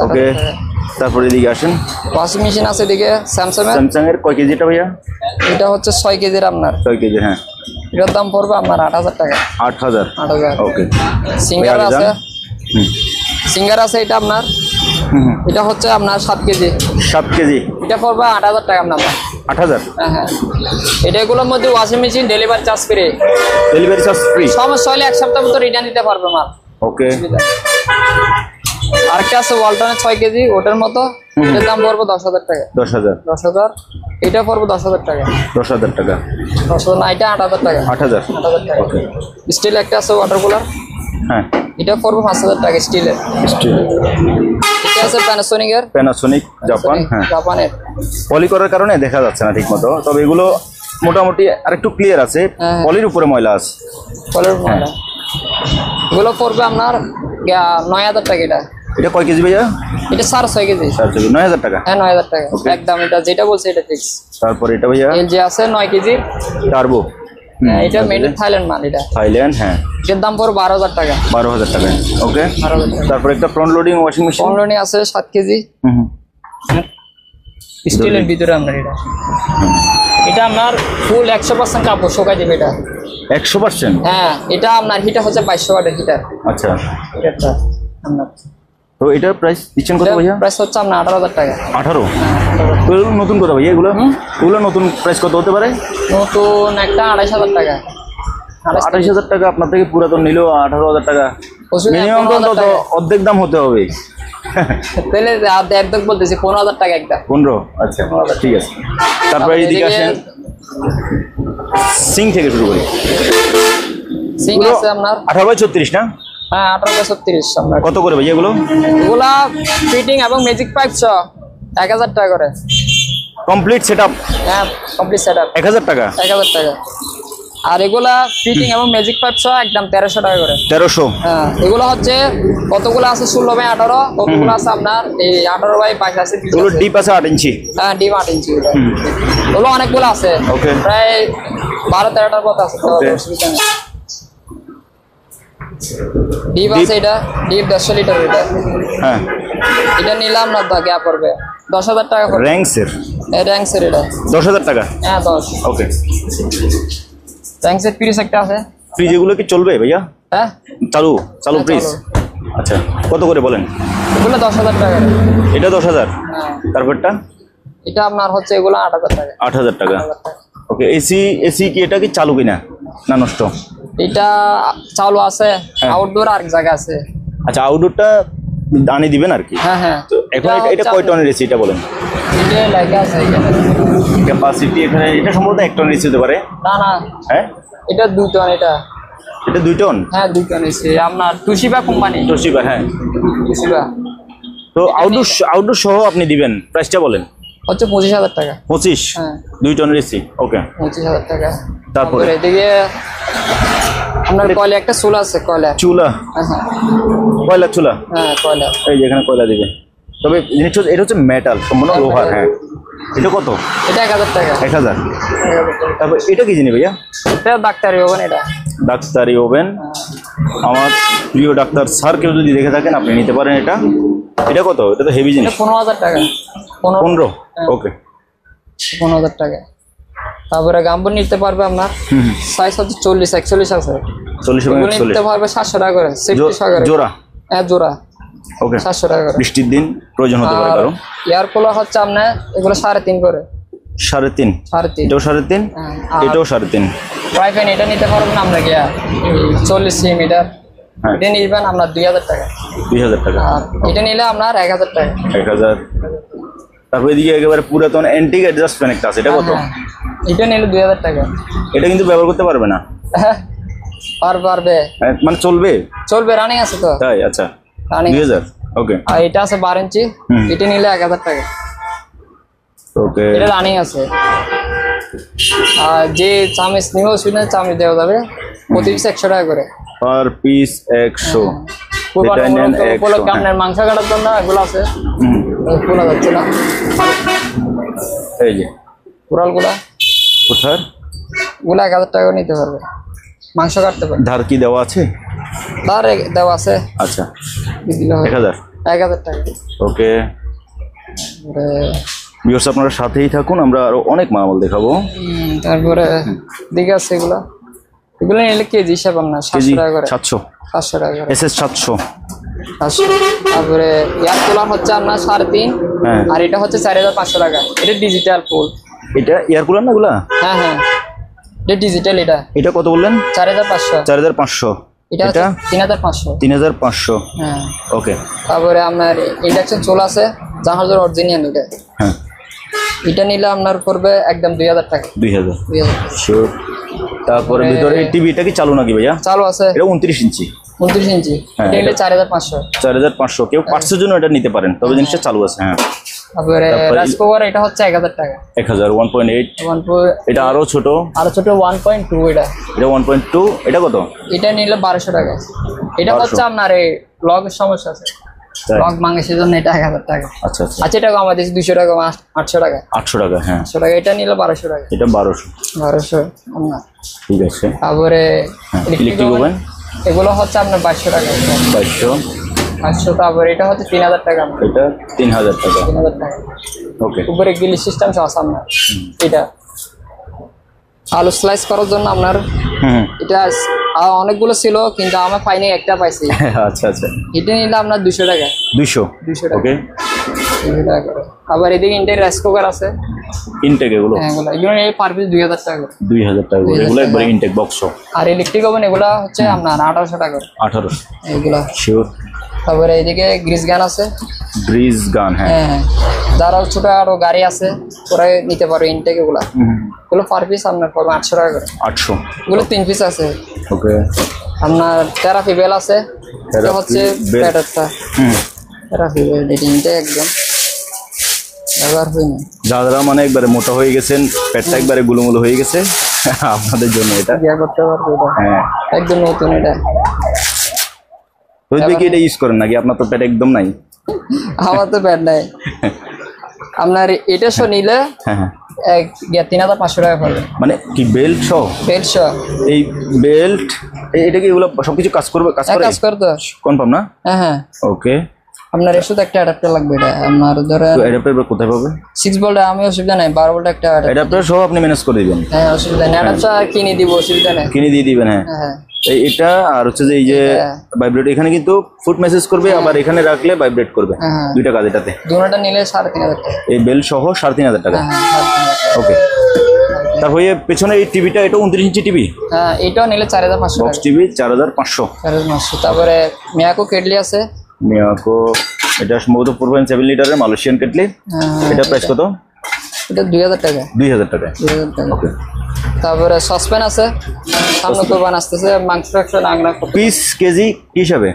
ওকে। তারপরে এদিকে আসেন। ওয়াশিং মেশিন আছে এদিকে স্যামসাং এর। স্যামসাং এর কয় কেজিটা ভাইয়া? এটা হচ্ছে 6 কেজির আপনার। 6 কেজি। হ্যাঁ এটার দাম পড়বে আপনার 8,000 টাকা। 8,000। 8,000। ওকে। সিঙ্গার আছে। সিঙ্গার আছে এটা আপনার। এটা হচ্ছে আপনার 7 কেজি। 7 কেজি। এটা পড়বে 8,000 টাকা আপনার। 8,000। হ্যাঁ হ্যাঁ এটাগুলোর মধ্যে washing machine delivery charge free. Delivery charge free. সমস্যা হলে 1 সপ্তাহ মতো রিটার্ন দিতে পারবে মাল। ওকে। আরেকটা আছে ওয়ালটনের 6 কেজি, ওটার মতো। এটার দাম পড়বে 10,000 টাকা। 10,000। 10,000। এটা পড়বে 10,000 টাকা। 10,000 টাকা। 10,000 না, এটা 8,000 টাকা। 8,000। 8,000 টাকা। ওকে। স্টিল একটা আছে ওয়াটার কুলার, হ্যাঁ এটা পড়বে 5,000 টাকা স্টিলের। স্টিল। এটা আছে প্যানাসোনিক এর। Panasonic Japan. হ্যাঁ জাপানের। পলি করার কারণে দেখা যাচ্ছে না ঠিক মতো, তবে এগুলো মোটামুটি আরেকটু ক্লিয়ার আছে। হ্যাঁ। পলির উপরে ময়লা আছে। কলের ময়লা। এগুলো পড়বে আপনার 9,000 টাকা। এটা কয় কেজি ভাইয়া? এটা 6.5 কেজি। 4 কেজি 9,000 টাকা। হ্যাঁ 9,000 টাকা Okay. একদম। এটা যেটা বলছে এটা ফিক্স। তারপর এটা ভাইয়া এলজি আছে 9 কেজি। টার্বো। এটা মেড ইন থাইল্যান্ড মাল। এটা থাইল্যান্ড। হ্যাঁ এর দাম পড়বে 12,000 টাকা। 12,000 টাকা। ওকে। 12,000 টাকা। তারপর একটা ফ্রন্ট লোডিং ওয়াশিং মেশিন। অনলাইনে আছে 7 কেজি স্টিলের ভিতরে আপনার। এটা আপনার ফুল 100% কাপড় শুকাই দেবে এটা। 100%? হ্যাঁ এটা আপনার হিটার হচ্ছে 2200 ওয়াটের হিটার। আচ্ছা। এটা আপনার তো এটার প্রাইস দিচ্ছেন কত ভাইয়া? প্রাইস হচ্ছে আপনার 18,000 টাকা। 18? তো এগুলো নতুন কথা ভাইয়া, এগুলো এগুলো নতুন প্রাইস কত হতে পারে? নতুন একটা 2,500 টাকা। 28,000 টাকা। আপনার থেকে পুরাতন নিলেও 18,000 টাকা। মিনিমাম তো অর্ধেক দাম হতে হবে। তাহলে একদম বলতেছি 15,000 টাকা একটা। 15? আচ্ছা ঠিক আছে। তারপরে এইদিকে আসেন, সিং থেকে শুরু করি। সিং আছে আপনার 18/36 না? হ্যাঁ 18/36 আপনার। কত করে ভাই এগুলো? এগুলা ফিটিং এবং ম্যাজিক পাইপ সহ 1,000 টাকা করে। Complete setup? হ্যাঁ কমপ্লিট সেটআপ 1,000 টাকা। 1,000 টাকা। আর এগুলা ফিটিং এবং ম্যাজিক পাইপ সহ একদম 1300 টাকা করে। 1300? হ্যাঁ এগুলো হচ্ছে কতগুলো আছে 16/18, কতগুলো আছে আপনার এই 18/22 আছে। এগুলো ডিপ আছে 8 ইঞ্চি? হ্যাঁ ডিপ 8 ইঞ্চি। ওগুলো অনেকগুলো আছে। ওকে। প্রায় 12-13টার মতো আছে। অসুবিধা নেই। ডিপ আছে এটা, ডিপ 150 লিটার। এটা হ্যাঁ এটা নিলাম না তো গ্যাপ পড়বে 10,000 টাকা পড়বে। র্যাঙ্কসের? র্যাঙ্কসের এটা 10,000 টাকা। হ্যাঁ 10। ওকে। র্যাঙ্কসের ফ্রিজ একটা আছে। ফ্রিজ এগুলো কি চলবে ভাইয়া? হ্যাঁ চালু হ্যাঁ, ফ্রিজ? আচ্ছা কত করে বলেন? এগুলো 10,000 টাকা। এটা 10,000? হ্যাঁ তারপরটা? এটা আপনার হচ্ছে এগুলো 8,000 টাকা। 8,000 টাকা। ওকে। এসি কি এটা কি চালু কিনা না নষ্ট? এটা চালু আছে, আউটডোর আর জায়গা আছে। আচ্ছা আউটডোরটা আনি দিবেন আর কি। হ্যাঁ হ্যাঁ তো এখন এটা কয় টনের এসি এটা বলেন? এটা লাগা আছে এখানে ক্যাপাসিটি এখানে এটা সম্ভবত 1 টন এসি হতে পারে। না না হ্যাঁ এটা 2 টন। এটা 2 টন? হ্যাঁ 2 টন এসি আপনার তুশিবা কোম্পানি। তোশিবা? হ্যাঁ তুশিবা। তো তো আউটডোর সহ আপনি দিবেন, প্রাইসটা বলেন। হচ্ছে 25,000 টাকা। 25, হ্যাঁ 2 টনের এসি। ওকে, 25,000 টাকা। তারপরে এদিকে আপনার কয়লা একটা চুলা আছে, কয়লা চুলা, হ্যাঁ কয়লা চুলা, হ্যাঁ কয়লা। এই যে এখানে কয়লা দিবে, তবে জিনিসটা এটা হচ্ছে মেটাল, সম্পূর্ণ লোহার। হ্যাঁ, এটা কত? এটা 1000 টাকা। 1000। তারপর এটা কি জিনিস ভাইয়া? এটা ডাক্তারি ওভেন, এটা ডাক্তারি ওভেন। আমার প্রিয় ডাক্তার স্যার কেউ যদি দেখে থাকেন আপনি নিতে পারেন এটা। এটা কত? এটা তো হেভি জিনিস। 15,000 টাকা। 15। ওকে, 15,000 টাকা। তারপরে গাম্বুর নিতে পারবে আপনার সাইজ হচ্ছে 40-41 আছে। 40 এবং 41 নিতে পারবে 700 টাকা করে, সেফটি সহকারে জোড়া। হ্যাঁ জোড়া। ওকে, 700 টাকা করে। বৃষ্টির দিন প্রয়োজন হতে পারে কারো। এয়ার কুলার হচ্ছে আপনার এগুলো 3.5 করে। 3.5। 3.5। এটাও 3.5, এটাও 3.5। ফ্রাই প্যান এটা নিতে পারবেন আমরা গিয়া 40 মিটার। হ্যাঁ, এটা নিবেন আপনার 2,000 টাকা। 2,000 টাকা। আর এটা নিলে আপনার 1,000 টাকা। 1000। তারপর এদিকে একেবারে পুরাতন অ্যান্টিক অ্যাডজাস্ট ফ্যান একটা আছে, এটা কত? এটা নিলে 2,000 টাকা। এটা কিন্তু ব্যবহার করতে পারবে না। পারবে মানে চলবে? চলবে, রানিং আছে তো। তাই? আচ্ছা, রানিং। 2000। ওকে, আর এটা আছে 12 ইঞ্চি, এটা নিলে 1,000 টাকা। ওকে, এটা রানিং আছে। আর যে চামিচ নিবে অসুবিধা নেই, চামিচ দেওয়া যাবে। প্রতি পিস 100 টাকা করে। Per piece 100। উপলক্ষে আপনার মাংস কাটার জন্য এগুলো আছে, খোলা যাচ্ছে না। এই যে কুড়াল গুলা, কোথার গুলা 1,000 টাকা নিতে পারবে, মাংস কাটতে পারবে। ধার কি দেওয়া আছে? তার দেওয়া আছে। আচ্ছা, দিলে হবে 1000। 1,000 টাকা। ওকে, ভিউয়ার্স আপনারা সাথেই থাকুন, আমরা আরো অনেক মালামাল দেখাবো। তারপরে দিকে আছে এগুলো নিলে কেজি হিসাব আপনার 700 টাকা করে। 700। 700 টাকা করে। SS 700। তারপরে এয়ার কুলার হচ্ছে আপনার 3.5। হ্যাঁ, আর এটা হচ্ছে 4,500 টাকা। এটা ডিজিটাল ফুল। এটা এয়ার কুলার না এগুলা? হ্যাঁ হ্যাঁ, এটা ডিজিটাল। এটা কত বললেন? 4,500। 4,500। এটা 3,500। 3,500। হ্যাঁ। ওকে, তারপরে আপনার ইন্ডাকশন চুলা আছে, জাহাজের অরিজিনাল। এটা হ্যাঁ, এটা নিলে আপনার পড়বে একদম 2,000 টাকা। 2,000। 2,000। শিওর। তারপরে ভিতরে টিভিটা কি চালু নাকি ভাইয়া? চালু আছে। এটা 29 ইঞ্চি। 29 ইঞ্চি। হ্যাঁ, এটা নিলে 4,500। 4,500। কেউ পার্টসের জন্য এটা নিতে পারেন, তবে জিনিসটা চালু আছে। হ্যাঁ, তারপরে রাইস কুকার এটা হচ্ছে 1,000 টাকা। 1000। 1.8। 1.2। এটা আরো ছোট। আরো ছোট 1.2। এটা 1.2। এটা কত? এটা নিলে 1,200 টাকা। এটা 1200 হচ্ছে আপনার এই লগের সমস্যা আছে, তাই? লগ মাংসের জন্য এটা 1,000 টাকা। আচ্ছা আচ্ছা, আচ্ছা, এটা আমাদের 200 টাকা, 800 টাকা। 800 টাকা। হ্যাঁ, 800 টাকা। এটা নিলে 1,200 টাকা। এটা 1200। 1,200 আপনার। ঠিক আছে। তারপরে ইলেকট্রিক ওভেন এগুলো হচ্ছে আপনার 2,200 টাকা। 2200। 500। তারপরে এটা হচ্ছে 3,000 টাকা। এটা 3,000 টাকা। 3,000 টাকা। ওকে, উপরে গ্রিল সিস্টেম সহ আছে আপনার। এটা আলু স্লাইস করার জন্য আপনার হুম, এটা অনেকগুলো ছিল, কিন্তু আমার পাইনি, একটা পাইছি। আচ্ছা আচ্ছা। এটা নিলে আপনার 200 টাকা। 200। 200 টাকা। ওকে, 200 টাকা করে। আবার এদিকে ইন্ডিয়ান রাইস কুকার আছে। ইনটেক এগুলো হ্যাঁ, এগুলো নিলে পার পিস 2,000 টাকা করে। 2,000 টাকা করে। এগুলো একবার ইনটেক বক্স। আর ইলেকট্রিক ওভেন এগুলা হচ্ছে আপনার 1,800 টাকা করে। 1800। এগুলা। শিওর। তারপরে এইদিকে গ্রিস গান আছে। ব্রিজ গান। হ্যাঁ, হ্যাঁ, যারা ছোট আরো গাড়ি আছে ওরা নিতে পারো ইনটেক। এগুলা এগুলো পার পিস আপনার পড়বে 800 টাকা করে। 800। এগুলো 3 পিস আছে। ওকে, আপনার থেরাপি বেল আছে। এটা হচ্ছে বেল। প্যাটারটা। থেরাপি বেল এটা একদম ব্যবহার হয়নি। যারা মানে একবারে মোটা হয়ে গেছেন, পেটটা একবারে গুলুমুলু হয়ে গেছে, আপনাদের জন্য এটা। ইয়া করতে পারবে এটা। হ্যাঁ, একদম নতুন এটা। রোজ কি এটা ইউজ করেন নাকি? আপনার তো পেট একদম নাই। আমার তো ব্যাড নাই। আপনার এটা শো নিলে হ্যাঁ, 3,500 টাকা পড়বে। মানে কি বেল্ট সহ? Belt show. এই বেল্ট এটা কি এগুলো সবকিছু কাজ করবে? কাজ করে? কাজ করতো। কনফার্ম না? হ্যাঁ হ্যাঁ। ওকে, আপনার এর সাথে একটা অ্যাডাপ্টার লাগবে। এটা আপনার ধরেন তো অ্যাডাপ্টার কোথায় পাবে? 6 ভোল্ট। আমি অসুবিধা নাই, 12 ভোল্ট একটা অ্যাডাপ্টার সহ আপনি ম্যানেজ করে দিবেন। হ্যাঁ, অসুবিধা নেই। অ্যাডাপ্টার কিনে দিব, অসুবিধা নেই। কিনে দিয়ে দিবেন। হ্যাঁ, হ্যাঁ। এটা আর হচ্ছে যে এই যে ভাইব্রেট, এখানে কিন্তু ফুট মেসেজ করবে, আবার এখানে রাখলে ভাইব্রেট করবে। হ্যাঁ, দুইটা কাজ এটাতে। দুটোটা নিলে 3,500 টাকা। এই বেল সহ 3,500 টাকা। হ্যাঁ, 3,500 টাকা। ওকে, তারপরে পেছনে এই টিভিটা, এটা 29 ইঞ্চি টিভি। হ্যাঁ, এটাও নিলে 4,500 বক্স টাকা। টিভি 4,500। 4,500। তারপরে মিয়াকো কেটলি আছে। মিয়াকো, এটা সম্ভবত 4.7 লিটারের মালয়েশিয়ান কেটলি। এটা প্রাইস কত? এটা 2,000 টাকা। 2,000 টাকা। 2,000 টাকা। ওকে, তারপরে সসপ্যান আছে। সামনে কোরবান আসতেছে, মাংস রাখছে রান্না করতে। পিস কেজি কি হিসাবে?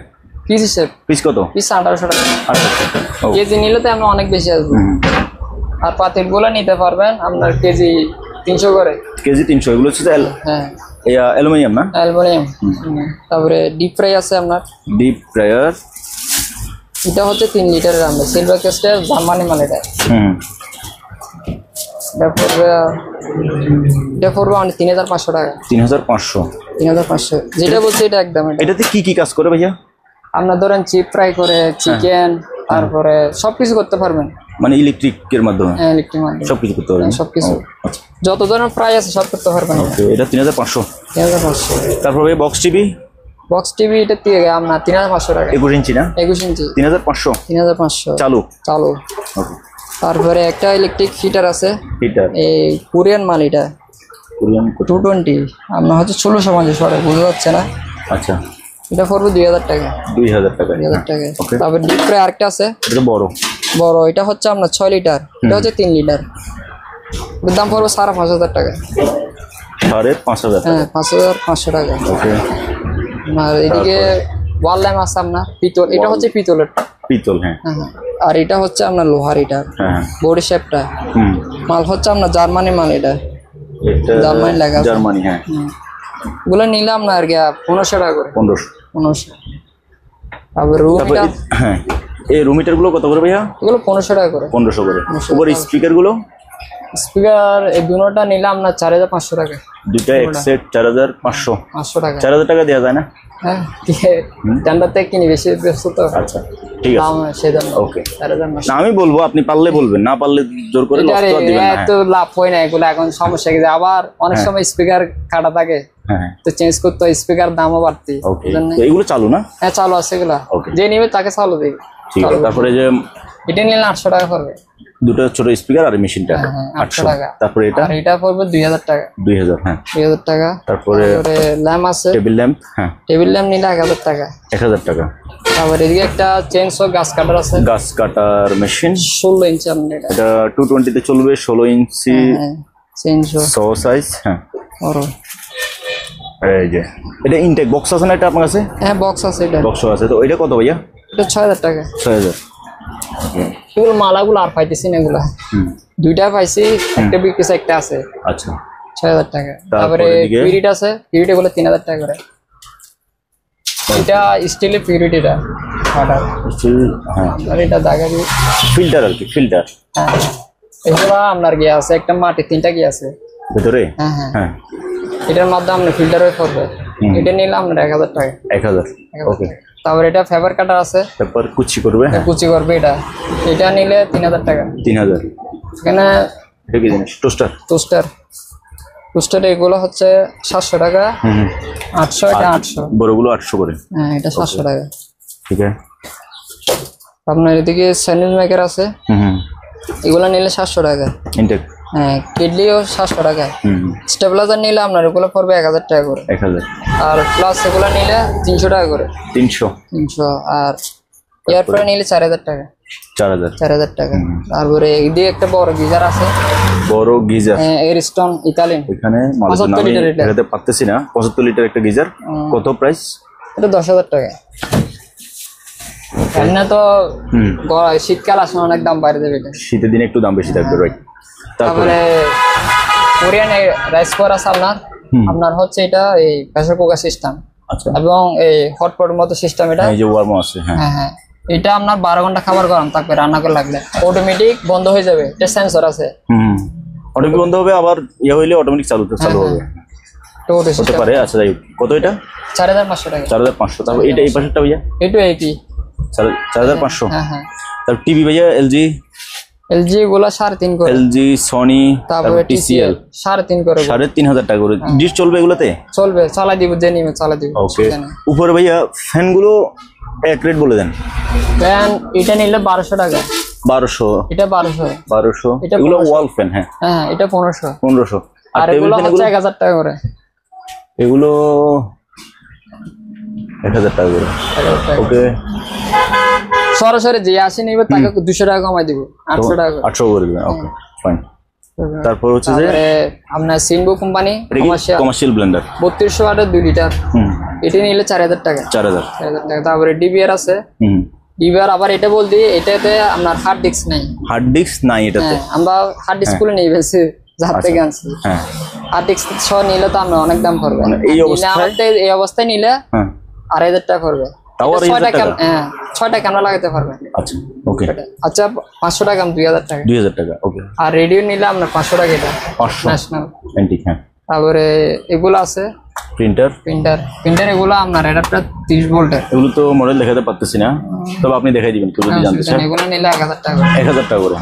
পিস হিসেব, পিস কত? পিস 1800 টাকা। 1800। ও কেজি নিলে তো আমরা অনেক বেশি আসবো। আর পাতিলগুলো নিতে পারবেন আপনার কেজি 300 করে। কেজি 300। এগুলো হচ্ছে হ্যাঁ অ্যালুমিনিয়াম না? অ্যালুমিনিয়াম। তারপরে ডিপ ফ্রাই আছে আপনার, ডিপ ফ্রায়ার। এটা হচ্ছে 3 লিটারের আমরা সিলভার ক্যাস্টের জার্মানি মাল। এটা এটা পড়বে মানে 3500 টাকা। 3500। 3500 যেটা বলছে এটা একদম। এটাতে কি কি কাজ করে ভাইয়া? আপনার ধরেন চিপ ফ্রাই করে, চিকেন, তারপরে সবকিছু করতে পারবেন। মানে ইলেকট্রিকের মাধ্যমে? হ্যাঁ ইলেকট্রিক মাধ্যমে সবকিছু করতে পারবেন? সবকিছু, যত ধরনের ফ্রাই আছে সব করতে পারবেন। ওকে, এটা 3500। 3500। তারপরে বক্স টিভি? বক্স টিভি এটা আপনার 3500 টাকা। 21 ইঞ্চি না? 21 ইঞ্চি 3500। 3500 চালু। ওকে। তারপরে একটা ইলেকট্রিক হিটার আছে, হিটার এই কোরিয়ান মাল। এটা কোরিয়ান 220 আপনার হচ্ছে 1650 সরে বোঝা যাচ্ছে না। আচ্ছা, এটা পড়বে 2000 টাকা। 2000 টাকা। 2000 টাকা। তারপর ডিপ ফ্রাই আরেকটা আছে, এটা বড়। এটা হচ্ছে আপনার 6 লিটার, এটা হচ্ছে 3 লিটার। এর দাম পড়বে 5500 টাকা। 5500? হ্যাঁ 5500 টাকা। ওকে। আর এদিকে ওয়াল ল্যাম্প আছে আপনার পিতল, এটা হচ্ছে পিতলের। পিতল, হ্যাঁ। আর এটা হচ্ছে আপনার লোহার। এটা হ্যাঁ বডি শেপটা মাল হচ্ছে আপনার জার্মানি মাল। এটা জার্মানি লাগা, জার্মানি। হ্যাঁ এগুলো নিলাম না আর কি 1500 টাকা করে। 1500। তারপর রুম হিটার। হ্যাঁ, এই রুম হিটার গুলো কত করে ভাইয়া? এগুলো 1500 টাকা করে। 1500 করে। উপরে স্পিকার গুলো? স্পিকার এই দুটোটা নিলাম না 4500 টাকা। দুটো এক সেট 4500 টাকা। 4000 টাকা দেওয়া যায় না? হ্যাঁ টেন্ডার থেকে কিনি, বেশি ব্যস্ত তো। আচ্ছা ঠিক আছে, সেজন্য। ওকে। 4500। না আমি বলবো, আপনি পারলে বলবেন, না পারলে জোর করে লস তো দিবেন না। এত লাভ হয় না এগুলো এখন, সমস্যা কি আবার অনেক সময় স্পিকার কাটা থাকে, হ্যাঁ তো চেঞ্জ করতে হয়, স্পিকার দামও বাড়তি। ওকে, এগুলো চালু না? হ্যাঁ চালু আছে এগুলা, ওকে। যে নিবে তাকে চালু দেবে। ঠিক আছে। তারপরে যে এটা নিলে 800 টাকা পড়বে। দুটো ছোট স্পিকার আর মেশিনটা 800 টাকা। তারপরে এটা পড়বে 2000 টাকা। 2000। হ্যাঁ 2000 টাকা। তারপরে ল্যাম্প আছে, টেবিল ল্যাম্প। হ্যাঁ টেবিল ল্যাম্প নিলে 1000 টাকা। 1000 টাকা। তারপরে এদিকে একটা চেনসো গাছ কাটার আছে, গাছ কাটার মেশিন। 16 ইঞ্চি আপনার। এটা 220 তে চলবে, 16 ইঞ্চি চেনসো সো সাইজ। হ্যাঁ বড়। এই যে এটা ইনটেক বক্স আছে না এটা আপনার কাছে? হ্যাঁ বক্স আছে, এটা বক্স আছে। তো এটা কত ভাইয়া? এটা 6000 টাকা। 6000। এগুলো মালাগুলো আর পাইতেছি না, এগুলা দুইটা পাইছি, একটা বিক্রি একটা আছে। আচ্ছা 6000 টাকা। তারপরে পিরিট আছে, পিরিট এগুলো 3000 টাকা করে। এটা স্টিলের পিরিটটা ওয়াটার স্টিল। হ্যাঁ আর এটা দাগাবি ফিল্টার আর কি, ফিল্টার। হ্যাঁ এগুলো আপনার কি আছে, একটা মাটি 3টা কি আছে ভিতরে। হ্যাঁ হ্যাঁ হ্যাঁ এটার মাধ্যমে আপনি ফিল্টার হয়ে করবে। এটা নিলে আপনার 1000 টাকা। 1000। ওকে। তারপর এটা ফেভার কাটার আছে, তারপর কুচি করবে। হ্যাঁ কুচি করবে। এটা নিলে 3000 টাকা। 3000। এখানে এটা কি জিনিস? টোস্টার। টোস্টার এগুলো হচ্ছে 700 টাকা। 800। এটা 800। বড়গুলো 800 করে। হ্যাঁ এটা 700 টাকা। ঠিক আছে। আপনার এদিকে স্যান্ডউইচ মেকার আছে, এগুলো নিলে 700 টাকা। ইনটেক। হ্যাঁ কিডলিও 700 টাকা। স্টেবিলাইজার নিলে আপনার এগুলো পড়বে 1000 টাকা করে। 1000। আর প্লাস এগুলো নিলে 300 টাকা করে। 300। আর এয়ার ফ্রাই নিলে 4000 টাকা। 4000 টাকা। তারপরে এদিকে একটা বড় গিজার আছে, বড় গিজার। হ্যাঁ এরিস্টন ইতালিয়ান। এখানে মালটা আমি দেখাতে পারতেছি না। 75 লিটার একটা গিজার। কত প্রাইস? এটা 10000 টাকা। এমনি তো শীতকাল আসলে অনেক দাম বাইরে যাবে। এটা শীতের দিনে একটু দাম বেশি থাকবে, রাইট। তারপরে কোরিয়ান রাইস কুকার আছে আপনার হচ্ছে এটা এই প্রেসার কুকার সিস্টেম। আচ্ছা। এবং এই হটপটের মতো সিস্টেম। এটা এই যে ওয়ার্মও আছে। হ্যাঁ হ্যাঁ এটা আপনার 12 ঘন্টা খাবার গরম থাকবে, রান্না করে লাগলে অটোমেটিক বন্ধ হয়ে যাবে। এটা সেন্সর আছে। অটোমেটিক বন্ধ হবে, আবার ইয়ে হইলে অটোমেটিক চালু হবে। তো হতে পারে। আচ্ছা যাই, কত এটা? 4500 টাকা। 4500। তারপর এটা এই পাশেরটা ভাইয়া? এটা একই 4500। হ্যাঁ হ্যাঁ। তারপর টিভি ভাইয়া? এলজি গুলো 3.5 করে। এলজি, সনি, তারপরে টিসিএল 3.5 করে। 3500 টাকা করে। ডিশ চলবে এগুলোতে? চলবে, চালাই দিব, যে নিবে চালাই দিব। ওকে। উপরে ভাইয়া ফ্যান গুলো এক রেট বলে দেন। ফ্যান এটা নিলে 1200 টাকা। 1200। এটা 1200। এগুলো ওয়াল ফ্যান। হ্যাঁ হ্যাঁ এটা 1500। আর এগুলো হচ্ছে 1000 টাকা করে। এগুলো 1000 টাকা করে। ওকে। সরাসরি যে আসে নিবে তাকে 200 টাকা কমাই দিব, 800 টাকা। 800 করে দিবেন। Okay fine. তারপর হচ্ছে যে তারপরে আপনার সিনবো কোম্পানি কমার্শিয়াল ব্লেন্ডার 3200 ওয়াটের 2 লিটার, এটা নিলে 4000 টাকা। 4000 টাকা। তারপরে ডিবিআর আছে, ডিবিআর আবার এটা বলতে এটাতে আপনার হার্ড ডিস্ক নাই। হার্ড ডিস্ক নাই এটাতে? আমরা হার্ড ডিস্ক খুলে নিয়ে ফেলছি যার থেকে আনছি। হ্যাঁ, হার্ড ডিস্ক সহ নিলে তো আমরা অনেক দাম পড়বে। এই অবস্থায় নিলে 2500 টাকা পড়বে। তাও 6টা ক্যামেরা, হ্যাঁ 6টা ক্যামেরা লাগাতে পারবে। আচ্ছা, ওকে। আচ্ছা 500 টাকা, 2000 টাকা। 2000 টাকা, ওকে। আর রেডিও নিলে আপনার 500 টাকা, এটা 500 ন্যাশনাল অ্যান্টিক। হ্যাঁ, তারপরে এগুলো আছে প্রিন্টার এগুলো আপনার এটা 30 ভোল্টের। এগুলো তো মডেল দেখাতে পারতেছি না, তবে আপনি দেখাই দিবেন কেউ যদি জানতে চায়। এগুলো নিলে 1000 টাকা, 1000 টাকা করে।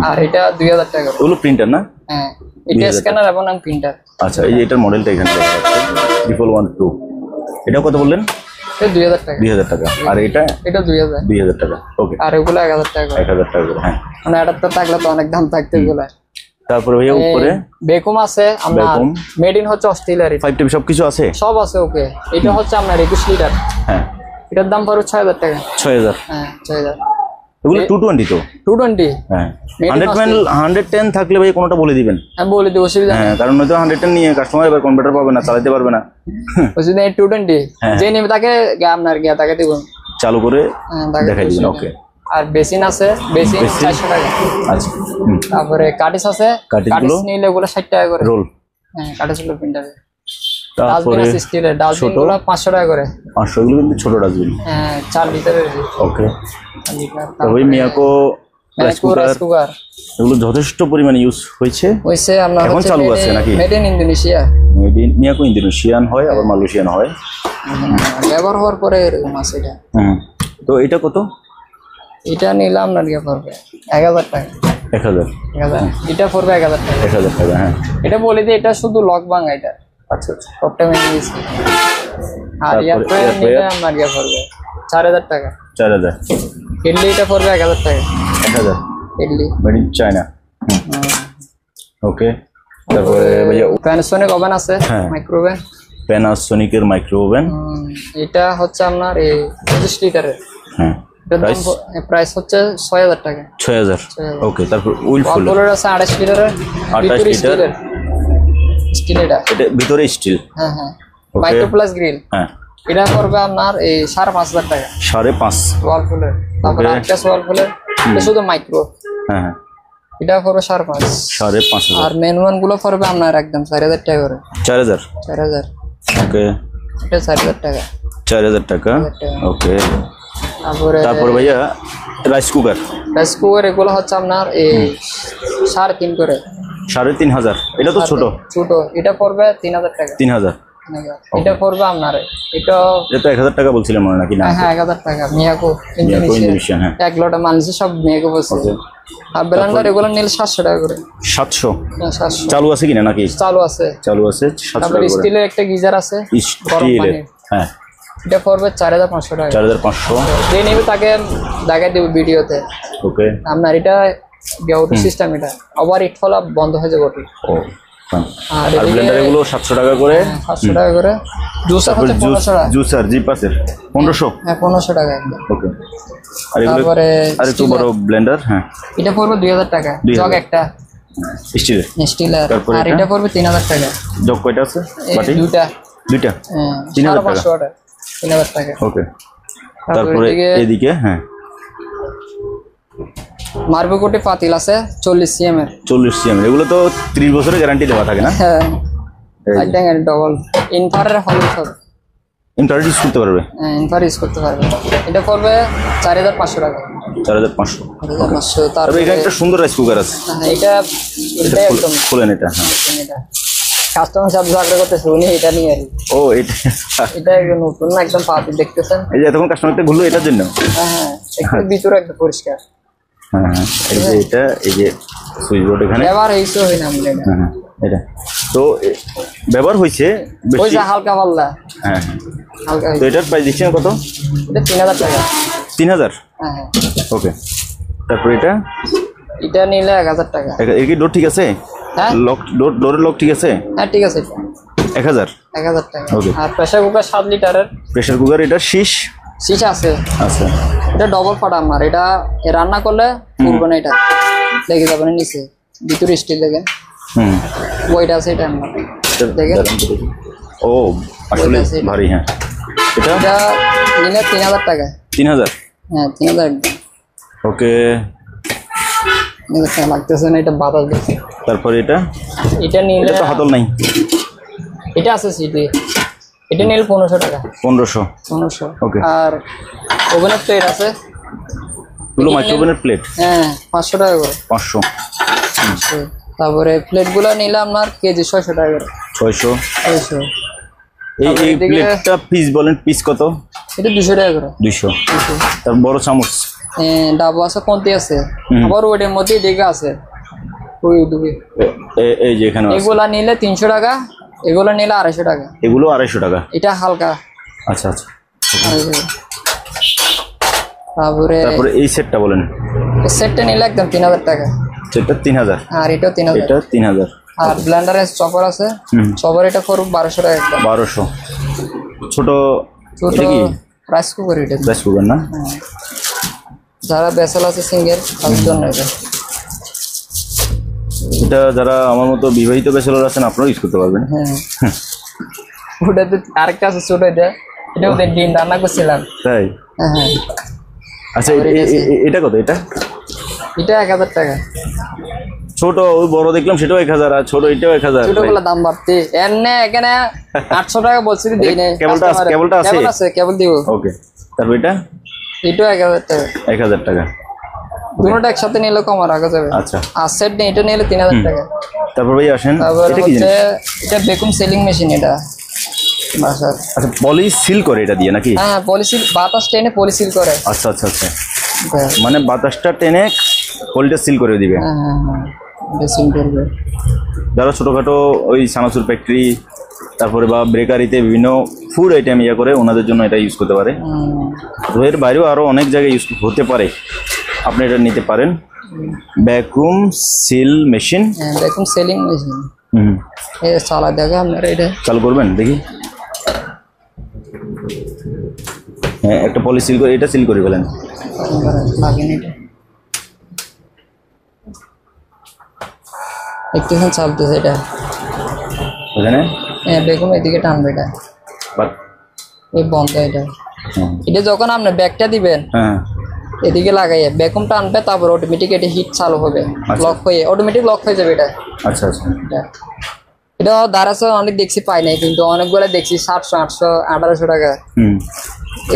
আর এটা 2000 টাকা। এগুলো প্রিন্টার না? হ্যাঁ, এটা স্ক্যানার এবং প্রিন্টার। আচ্ছা, এই যে এটার মডেলটা এখানে দেখা যাচ্ছে 1212। এটা কত বললেন? এটা 2000 টাকা। 2000 টাকা। আর এটা 2000 টাকা, ওকে। আর এগুলো 1000 টাকা। 1000 টাকা করে। হ্যাঁ, মানে অ্যাডাপ্টার থাকলে তো অনেক দাম থাকতো এগুলো। তারপরে ভাইয়া উপরে বেকুম আছে আপনার, মেড ইন হচ্ছে অস্ট্রেলিয়ার। 5 টিভি সবকিছু আছে, সব আছে, ওকে। এটা হচ্ছে আপনার 21 লিটার। হ্যাঁ, এটার দাম পড়বে 6000 টাকা। 6000? হ্যাঁ 6000। এগুলো 220 তো? 220। হ্যাঁ, 110 থাকলে ভাই কোনটা বলে দিবেন। আমি বলে দিব, অসুবিধা নেই। হ্যাঁ, কারণ নয়তো 110 নিয়ে কাস্টমার এবার কম্পিউটার পাবে না, চালাতে পারবে না। অসুবিধা নেই, 220 যে নেবে তাকে আপনার তাকে দিব, চালু করে দেখাই দিবেন, ওকে। আর বেসিন আছে, বেসিন 400 টাকা। আচ্ছা, তারপরে কাটিস আছে, কাটিস নিলে ওগুলো 60 টাকা করে রোল। হ্যাঁ, কাটিস গুলো প্রিন্টারে। তারপরে ডাস্টবিন আছে স্টিলের, ডাস্টবিন গুলো 500 টাকা করে। 500, এগুলো কিন্তু ছোট ডাস্টবিন। হ্যাঁ, 4 লিটারের, ওকে। তারপরে মিয়াকো রাইস কুকার, এগুলো যথেষ্ট পরিমাণে ইউজ হয়েছে। আপনার এখন চালু আছে নাকি? Made in Indonesia. Miyako Indonesian হয়, আবার মালয়েশিয়ান হয়। ব্যবহার হওয়ার পরে এরকম আছে এটা। তো এটা কত? এটা নিলাম না, পড়বে 1000 টাকা। 1000? এটা পড়বে 1000 টাকা। 1000 টাকা, হ্যাঁ। এটা বলে দিই, এটা শুধু লক ভাঙা এটা। আচ্ছা আচ্ছা, সবটা মেনে নিয়েছি। আর ইয়ারটা নিলে আমার পড়বে 4000 টাকা। 4000? ইডলি এটা পড়বে 1000 টাকা। 1000 ইডলি মেড ইন চায়না, ওকে। তারপরে ভাইয়া প্যানাসোনিক ওভেন আছে, মাইক্রোওভেন। প্যানাসোনিকের মাইক্রো ওভেন, এটা হচ্ছে আপনার এই 25 লিটারের। হ্যাঁ, প্রাইস হচ্ছে 6000 টাকা। 6000, ওকে। তারপর উইলফুল আছে 28 লিটারের, 28 লিটার স্টিল। এটা ভিতরে স্টিল, হ্যাঁ হ্যাঁ। মাইক্রো প্লাস গ্রিল, হ্যাঁ। এটা পড়বে আপনার এই 5500 টাকা। 5.5 ওয়ালফুলের। তারপরে আর্কাস ওয়ালফুলের, এটা শুধু মাইক্রো। হ্যাঁ হ্যাঁ, এটা পড়বে 5.5। 5.5। আর ম্যানুয়াল গুলো পড়বে আপনার একদম 4000 টাকা করে। 4000? 4000, ওকে। এটা 4000 টাকা। 4000 টাকা, ওকে। তারপর ভাইয়া রাইস কুকার এগুলো হচ্ছে আপনার এই 3.5 করে। 3500? এটা তো ছোট। এটা পড়বে 3000 টাকা। 3000? এটা পড়বে আপনার এটা 1000 টাকা বলছিলেন মনে নাকি? না, হ্যাঁ 1000 টাকা। মিয়াকো ইন্দোনেশিয়া, হ্যাঁ। এক লটে মানছি সব মিয়াকো বলছে। আর ব্লেন্ডার এগুলো নিলে 700 টাকা করে। 700? 700 চালু আছে কিনা নাকি? চালু আছে। 700 তারপর টাকা করে। স্টিলের একটা গিজার আছে, স্টিলের, হ্যাঁ। এটা পড়বে 4500 টাকা। 4500? যে নেবে তাকে দেখাই দেব ভিডিওতে, ওকে। আপনার এটা গিয়াউট সিস্টেম, এটা ওভার হিট হলে বন্ধ হয়ে যাবে। ও, আর ব্লেন্ডার এগুলো 700 টাকা করে। 700 টাকা করে। জুসার হচ্ছে 1500 টাকা। জুসার জিপ আছে 1500? হ্যাঁ 1500 টাকা একদম, ওকে। আর এগুলো তারপরে আর একটু বড় ব্লেন্ডার, হ্যাঁ। এটা পড়বে 2000 টাকা। জগ একটা স্টিলের। আর এটা পড়বে 3000 টাকা। জগ কয়টা আছে? বাটি দুইটা। 3000 টাকা। 3000 টাকা, ওকে। তারপরে এদিকে, হ্যাঁ, মার্বেকোটে পাতিল আছে 40 সিএম এর। 40 সিএম? এগুলো তো 30 বছরের গ্যারান্টি দেওয়া থাকে না? হ্যাঁ, একদম ডবল ইনফ্রারেড হল সব। ইনফ্রারেড ইউজ করতে পারবে? হ্যাঁ, ইনফ্রারেড ইউজ করতে পারবে। এটা পড়বে 4500 টাকা। 4500? 4500। তারপরে এখানে একটা সুন্দর রাইস কুকার আছে। হ্যাঁ, এটা একদম খুলেন এটা। হ্যাঁ, এটা কাস্টমার সব ঝগড়া করতেছে, উনি এটা নিয়ে আসি। ও, এটা একদম নতুন না, একদম পাতি দেখতেছেন। এই যে এতক্ষণ কাস্টমারটা ঘুরলো এটার জন্য? হ্যাঁ হ্যাঁ, একটু ভিতরে একদম পরিষ্কার। হ্যাঁ হ্যাঁ, এই যে এটা, এই যে সুইচ বোর্ড এখানে ব্যবহার হয়েছে, হয় না আমরা হ্যাঁ এটা তো ব্যবহার হয়েছে ওই যে হালকা পাল্লা। হ্যাঁ, হালকা। তো এটার প্রাইস দিচ্ছেন কত? এটা 3000 টাকা। 3000? হ্যাঁ হ্যাঁ, ওকে। তারপর এটা নিলে 1000 টাকা। এর কি ডোর ঠিক আছে? হ্যাঁ, লক, ডোরের লক ঠিক আছে? হ্যাঁ ঠিক আছে। 1000? 1000 টাকা। ওকে। আর প্রেসার কুকার 7 লিটারের। প্রেসার কুকার এটা শীষ আছে। আচ্ছা, এটা ডবল ফাটা আমার, এটা রান্না করলে পুরবে না, এটা লেগে যাবে না নিচে, ভিতরে স্টিল লেগে। ওয়েট আছে এটা আপনার দেখেন। ও আসলে ভারী। হ্যাঁ এটা নিলে 3000 টাকা। 3000? হ্যাঁ 3000। ওকে লাগতেছে না, এটা বাতাস দিচ্ছে। তারপরে এটা নিলে তো হাতল নাই, এটা আছে সিটি, এটা নিলে 1500 টাকা। 1500। ওকে। আর ওভেনের প্লেট আছে, এগুলো মাইক্রো ওভেনের প্লেট। হ্যাঁ 500 টাকা করে। 500। তারপরে প্লেটগুলো নিলে আপনার কেজি 600 টাকা করে। 600। এই এদিকে- প্লেটটা পিস বলেন, পিস কত? এটা 200 টাকা করে। 200। তার বড় চামচ ডাবো আছে, কন্তি আছে, আবার ওইটার মধ্যে এদিকে আছে ওই দুবে। এই যে এখানে আছে। এগুলা নিলে 300 টাকা, এগুলা নিলে 250 টাকা। এগুলো 250 টাকা। এটা হালকা। আচ্ছা আচ্ছা। 250 টাকা। তারপরে এই সেটটা বলেন। এই সেটটা নিলে একদম 3000 টাকা। সেটটা 3000। আর এটাও 3000। এটা 3000। আর ব্লেন্ডারের চপার আছে, চপার এটা করব 1200 টাকা একদম। 1200। ছোট ছোট এটা কি রাইস কুকার, এটা রাইস কুকার না? যারা বেসেল আছে সিঙ্গেল তাদের জন্য এটা যারা আমার মতো বিবাহিত ব্যাচেলর আছেন আপনারাও ইউজ করতে পারবেন। হ্যাঁ ওটাতে আরেকটা আছে ছোট, এটা ওদের ডিম রান্না করছিলাম। তাই? হ্যাঁ। আচ্ছা এটা কত? এটা 1000 টাকা। ছোট ওই বড় দেখলাম সেটাও 1000, আর ছোট এটাও 1000। ছোটগুলো দাম বাড়তে এনে এখানে 800 টাকা বলছি, দিই নাই। কেবলটা আছে? কেবল দিব। ওকে। তারপর এটাও 1000 টাকা। 1000 টাকা। দুটোটা একসাথে নিলে কম রাখা যাবে। আচ্ছা। আর সেট নেই, এটা নিলে 3000 টাকা। তারপর ভাই আসেন, তারপর এটা কি হচ্ছে জিনিস? এটা ভ্যাকুয়াম সিলিং মেশিন, এটা বাসার। আচ্ছা, পলি সিল করে এটা দিয়ে নাকি? হ্যাঁ পলিসিল, বাতাস টেনে পলিসিল করে। আচ্ছা আচ্ছা আচ্ছা। মানে বাতাসটা টেনে পলিটা সিল করে দিবে। হ্যাঁ হ্যাঁ হ্যাঁ, এটা সিল করবে। যারা ছোটোখাটো ওই সানাসুর ফ্যাক্টরি, তারপরে বা বেকারিতে বিভিন্ন ফুড আইটেম ইয়ে করে, ওনাদের জন্য এটা ইউজ করতে পারে। তো এর বাইরেও আরও অনেক জায়গায় ইউজ হতে পারে, আপনি এটা নিতে পারেন। Vacuum seal machine. হ্যাঁ ভ্যাকুয়াম সিলিং মেশিন। এই চালা দেখে আপনারা এটা চালু করবেন দেখি। হ্যাঁ একটা পলি সিল করে, এটা সিল করে ফেলেন। লাগেন এটা একটুখানি চালতেছে এটা এখানে। হ্যাঁ ভ্যাকুয়াম এদিকে টানবে এটা, এই বন্ধ এটা। এটা যখন আপনি ব্যাগটা দিবেন হ্যাঁ এদিকে লাগাইয়ে ভ্যাকুয়াম টানবে, তারপর অটোমেটিক এটা হিট চালু হবে, লক হয়ে অটোমেটিক লক হয়ে যাবে এটা। আচ্ছা আচ্ছা। এটা দাঁড়াচ্ছে অনেক দেখছি, পাই নাই, কিন্তু অনেকগুলো দেখছি 700, 800, 1800 টাকা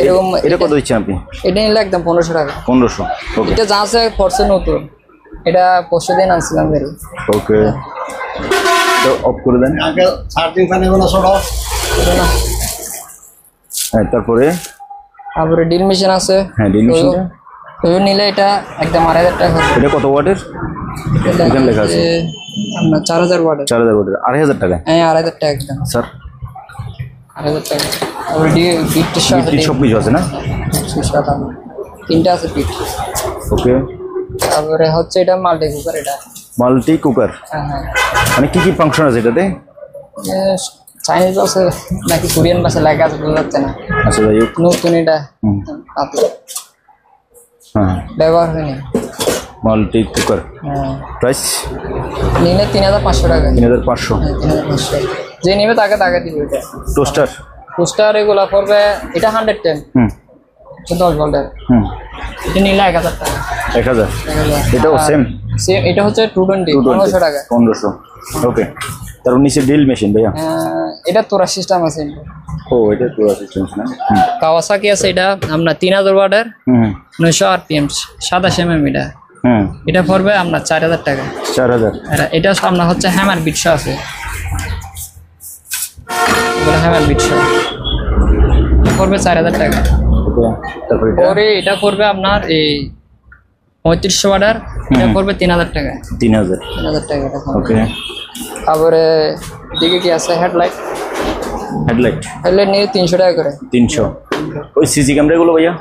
এরকম। এটা কত দিচ্ছেন আপনি? এটা নিলে একদম 1500 টাকা। 1500। ওকে। এটা যা আছে ফোর্সে নতুন, এটা 500 দিন আনছিলাম বেরি। ওকে, তো অফ করে দেন। আগে চার্জিং ফ্যান এগুলো ছোট। হ্যাঁ তারপরে ড্রিল মেশিন আছে। হ্যাঁ ড্রিল মেশিনটা ওই নিলে এটা একদম 2500 টাকা। এটা কত ওয়াটের? এখানে লেখা আছে আপনার 4000 ওয়াটের। 4000 ওয়াটের 2500 টাকা। হ্যাঁ 2500 টাকা একদম স্যার 2500 টাকা। তারপরে বিটটা সব কিছু আছে না? তিনটা আছে বিট। ওকে। তারপরে হচ্ছে এটা মাল্টি কুকার, এটা মাল্টি কুকার। হ্যাঁ হ্যাঁ। মানে কি কি ফাংশন আছে এটাতে? চাইনিজ আছে নাকি কোরিয়ান ভাষা লেখা আছে, বোঝা যাচ্ছে না। আচ্ছা যাই হোক। নতুন এটা পাতলা, হ্যাঁ ব্যবহার হয়নি। Multi cooker. হ্যাঁ প্রাইস নিলে 3500 টাকা। 3500। হ্যাঁ 3500। যে নেবে তাকে টাকা দিবে। এটা টোস্টার। টোস্টার এগুলো পড়বে, এটা 110, 10 ভোল্টের। এটা নিলে 1000 টাকা। 1000। এটাও সেম? সেম, এটা হচ্ছে 220, 1500 টাকা। 1500। ওকে। তার নিচে ড্রিল মেশিন ভাইয়া? এটা তোরা সিস্টেম আছে। ও এটা তো সিস্টেম না। কাওয়াসাকি আছে, এটা আপনার 3000 ওয়াটের, 900 আরপিএম, 27 mm এটা। এটা পড়বে আপনার 4000 টাকা। 4000। আর এটা আপনার হচ্ছে হ্যামার বিটস আছে, এগুলো হ্যামার বিটস পড়বে 4000 টাকা। তারপরে পরে এটা পড়বে আপনার এই 3500 ওয়াটের, এটা পড়বে 3000 টাকা। 3000 টাকা এটা। ওকে। তারপরে দিকে কি আছে, হেডলাইট। হেডলাইট নিয়ে 300 টাকা করে। 300। ওই সিসি ক্যামেরাগুলো ভাইয়া?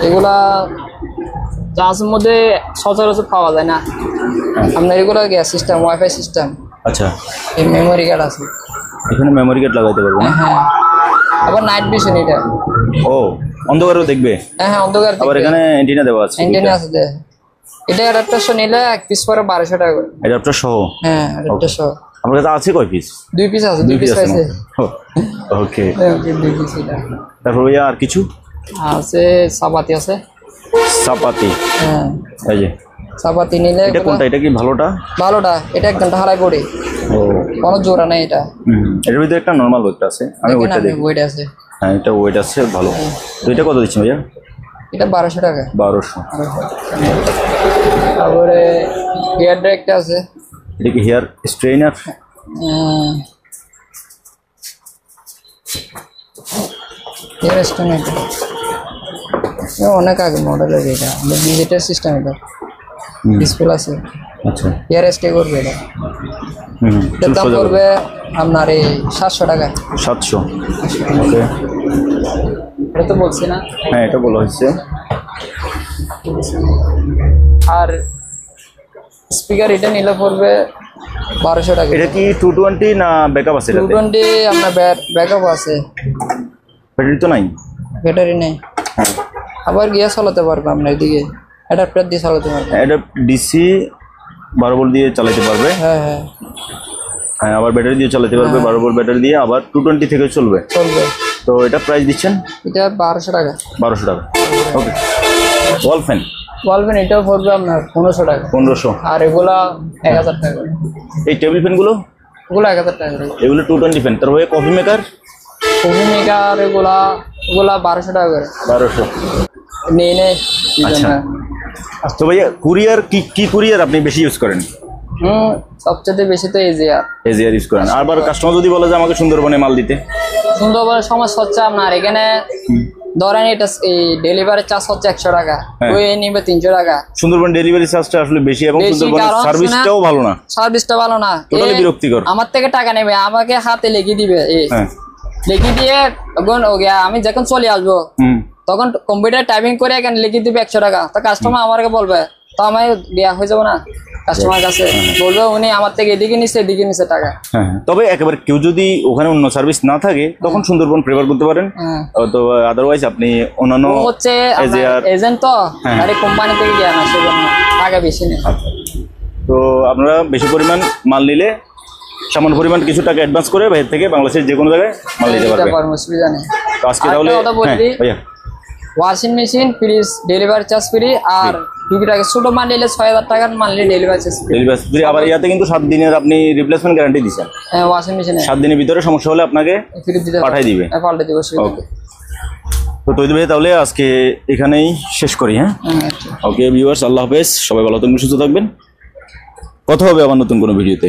এগুলা চার্জের মধ্যে সচরাচর পাওয়া যায় না আপনার, এগুলো গ্যাস সিস্টেম, ওয়াইফাই সিস্টেম। আচ্ছা। এই মেমোরি কার্ড আছে, এখানে মেমোরি কার্ড লাগাইতে পারবো না? হ্যাঁ। আবার নাইট ভিশন এটা। ও অন্ধকারও দেখবে? হ্যাঁ হ্যাঁ অন্ধকার। আবার এখানে অ্যান্টেনা দেওয়া আছে। অ্যান্টেনা আছে যে। এটা অ্যাডাপ্টারশন নিলে এক পিস পরে 1200 টাকা করে। অ্যাডাপ্টার সহ? হ্যাঁ অ্যাডাপ্টার সহ। আমার কাছে আছে কয় পিস? 2 পিস আছে, 2 পিস আছে আছে। ওকে। ওকে 2 পিস এটা। তারপর ভাইয়া আর কিছু আছে চাপাতি আছে। চাপাতি? হ্যাঁ এই যে চাপাতি নিলে এটা কোনটা? এটা কি ভালোটা? ভালোটা, এটা একদম ঢালাই পড়ে, ও কোনো জোড়া নাই এটা। এর ভিতরে একটা নরমাল ওয়েট আছে, আমি ওইটা দেখি। ওয়েট আছে। হ্যাঁ এটা ওয়েট আছে ভালো। তো এটা কত দিচ্ছেন ভাইয়া? এটা 1200 টাকা। 1200। তারপরে হেয়ার ড্রাই একটা আছে। এটা কি হেয়ার স্ট্রেইনার? হেয়ার স্ট্রেইনার অনেক আগে মডেলের, এটা ডিজিটাল সিস্টেম, এটা ডিসপ্লে আছে। আচ্ছা। হেয়ার স্টে করবে এটা। এটার দাম পড়বে আপনার এই 700 টাকা। 700? ওকে। এটা তো বলছি না? হ্যাঁ এটা বলা হয়েছে। আর স্পিকার এটা নিলে পড়বে 1200 টাকা। এটা কি 220 না ব্যাকআপ আছে? 220 আপনার ব্যাকআপ আছে, ব্যাটারি তো নাই? ব্যাটারি নেই। আবার গিয়ে চালাতে পারবে আপনার এদিকে, অ্যাডাপ্টার দিয়ে চালাতে পারবে। এটা ডিসি 12 ভোল্ট দিয়ে চালাতে পারবে? হ্যাঁ হ্যাঁ হ্যাঁ, আবার ব্যাটারি দিয়ে চালাতে পারবে, 12 ভোল্ট ব্যাটারি দিয়ে, আবার 220 থেকে চলবে। চলবে। তো এটা প্রাইস দিচ্ছেন? এটা 1200 টাকা। 1200 টাকা। ওকে। Wall fan? বলবেন এটাও পড়বে আপনার 1500 টাকা। 1500? আর এগুলা 1000 টাকা। এই টেবিল ফ্যানগুলো? এগুলো 1000 টাকা করে। এগুলো 220 ফ্যান। তারপরে কফি মেকার? কফি মেকার এগুলা 1200 টাকা করে। 1200 নিয়ে নে। আচ্ছা। তো ভাইয়া কুরিয়ার কি কুরিয়ার আপনি বেশি ইউজ করেন? সবচেয়ে বেশি তো এজিআর। এজিআর ইউজ করেন। আবার কাস্টমার যদি বলে যে আমাকে সুন্দরবনে মাল দিতে? সুন্দরবনের সমস্যা হচ্ছে আপনার এখানে ধরেন এটা এই ডেলিভারি চার্জ হচ্ছে 100 টাকা, ওই নিবে 300 টাকা। সুন্দরবন ডেলিভারি চার্জটা আসলে বেশি, এবং সুন্দরবনের সার্ভিসটাও ভালো না। সার্ভিসটা ভালো না, টোটালি বিরক্তিকর। আমার থেকে টাকা নেবে, আমাকে হাতে লিখে দিবে। হ্যাঁ লিখে দিয়ে আমি যখন চলে আসবো তখন কম্পিউটার টাইপিং করে এখানে লিখে দিবে 100 টাকা। তো কাস্টমার আমাকে বলবে, তো আমি দেওয়া হয়ে যাবো না কাস্টমার কাছে, বলবে উনি আমার থেকে এদিকে নিচ্ছে টাকা। হ্যাঁ, তবে একেবারে কেউ যদি ওখানে অন্য সার্ভিস না থাকে তখন সুন্দরবন প্রেফার করতে পারেন। তো আদারওয়াইজ আপনি অন্যান্য হচ্ছে এজেন্ট তো কোম্পানি থেকে দেওয়া না, সেজন্য টাকা বেশি নেই। তো আপনারা বেশি পরিমাণ মাল নিলে সামান্য পরিমাণ কিছু টাকা অ্যাডভান্স করে বাইরে থেকে বাংলাদেশের যে কোনো জায়গায় মাল নিতে পারবেন। অসুবিধা নেই। তো আজকে তাহলে ভাইয়া washing machine fridge delivery charge free, আর টুকিটাকে ছোট মাল নিলে 6000 টাকার মাল নিলে ডেলিভারি চার্জ ফ্রি। আবার ইয়াতে কিন্তু 7 দিনের আপনি রিপ্লেসমেন্ট গ্যারান্টি দিচ্ছেন। হ্যাঁ ওয়াশিং মেশিনে 7 দিনের ভিতরে সমস্যা হলে আপনাকে ফ্রি দিতে পাঠিয়ে দিবে। পাল্টে দিব। ওকে। তো তৈরি ভাই তাহলে আজকে এখানেই শেষ করি। হ্যাঁ ওকে ভিউয়ার্স, আল্লাহ হাফেজ, সবাই ভালো থাকবেন, সুস্থ থাকবেন, কথা হবে আবার নতুন কোনো ভিডিওতে।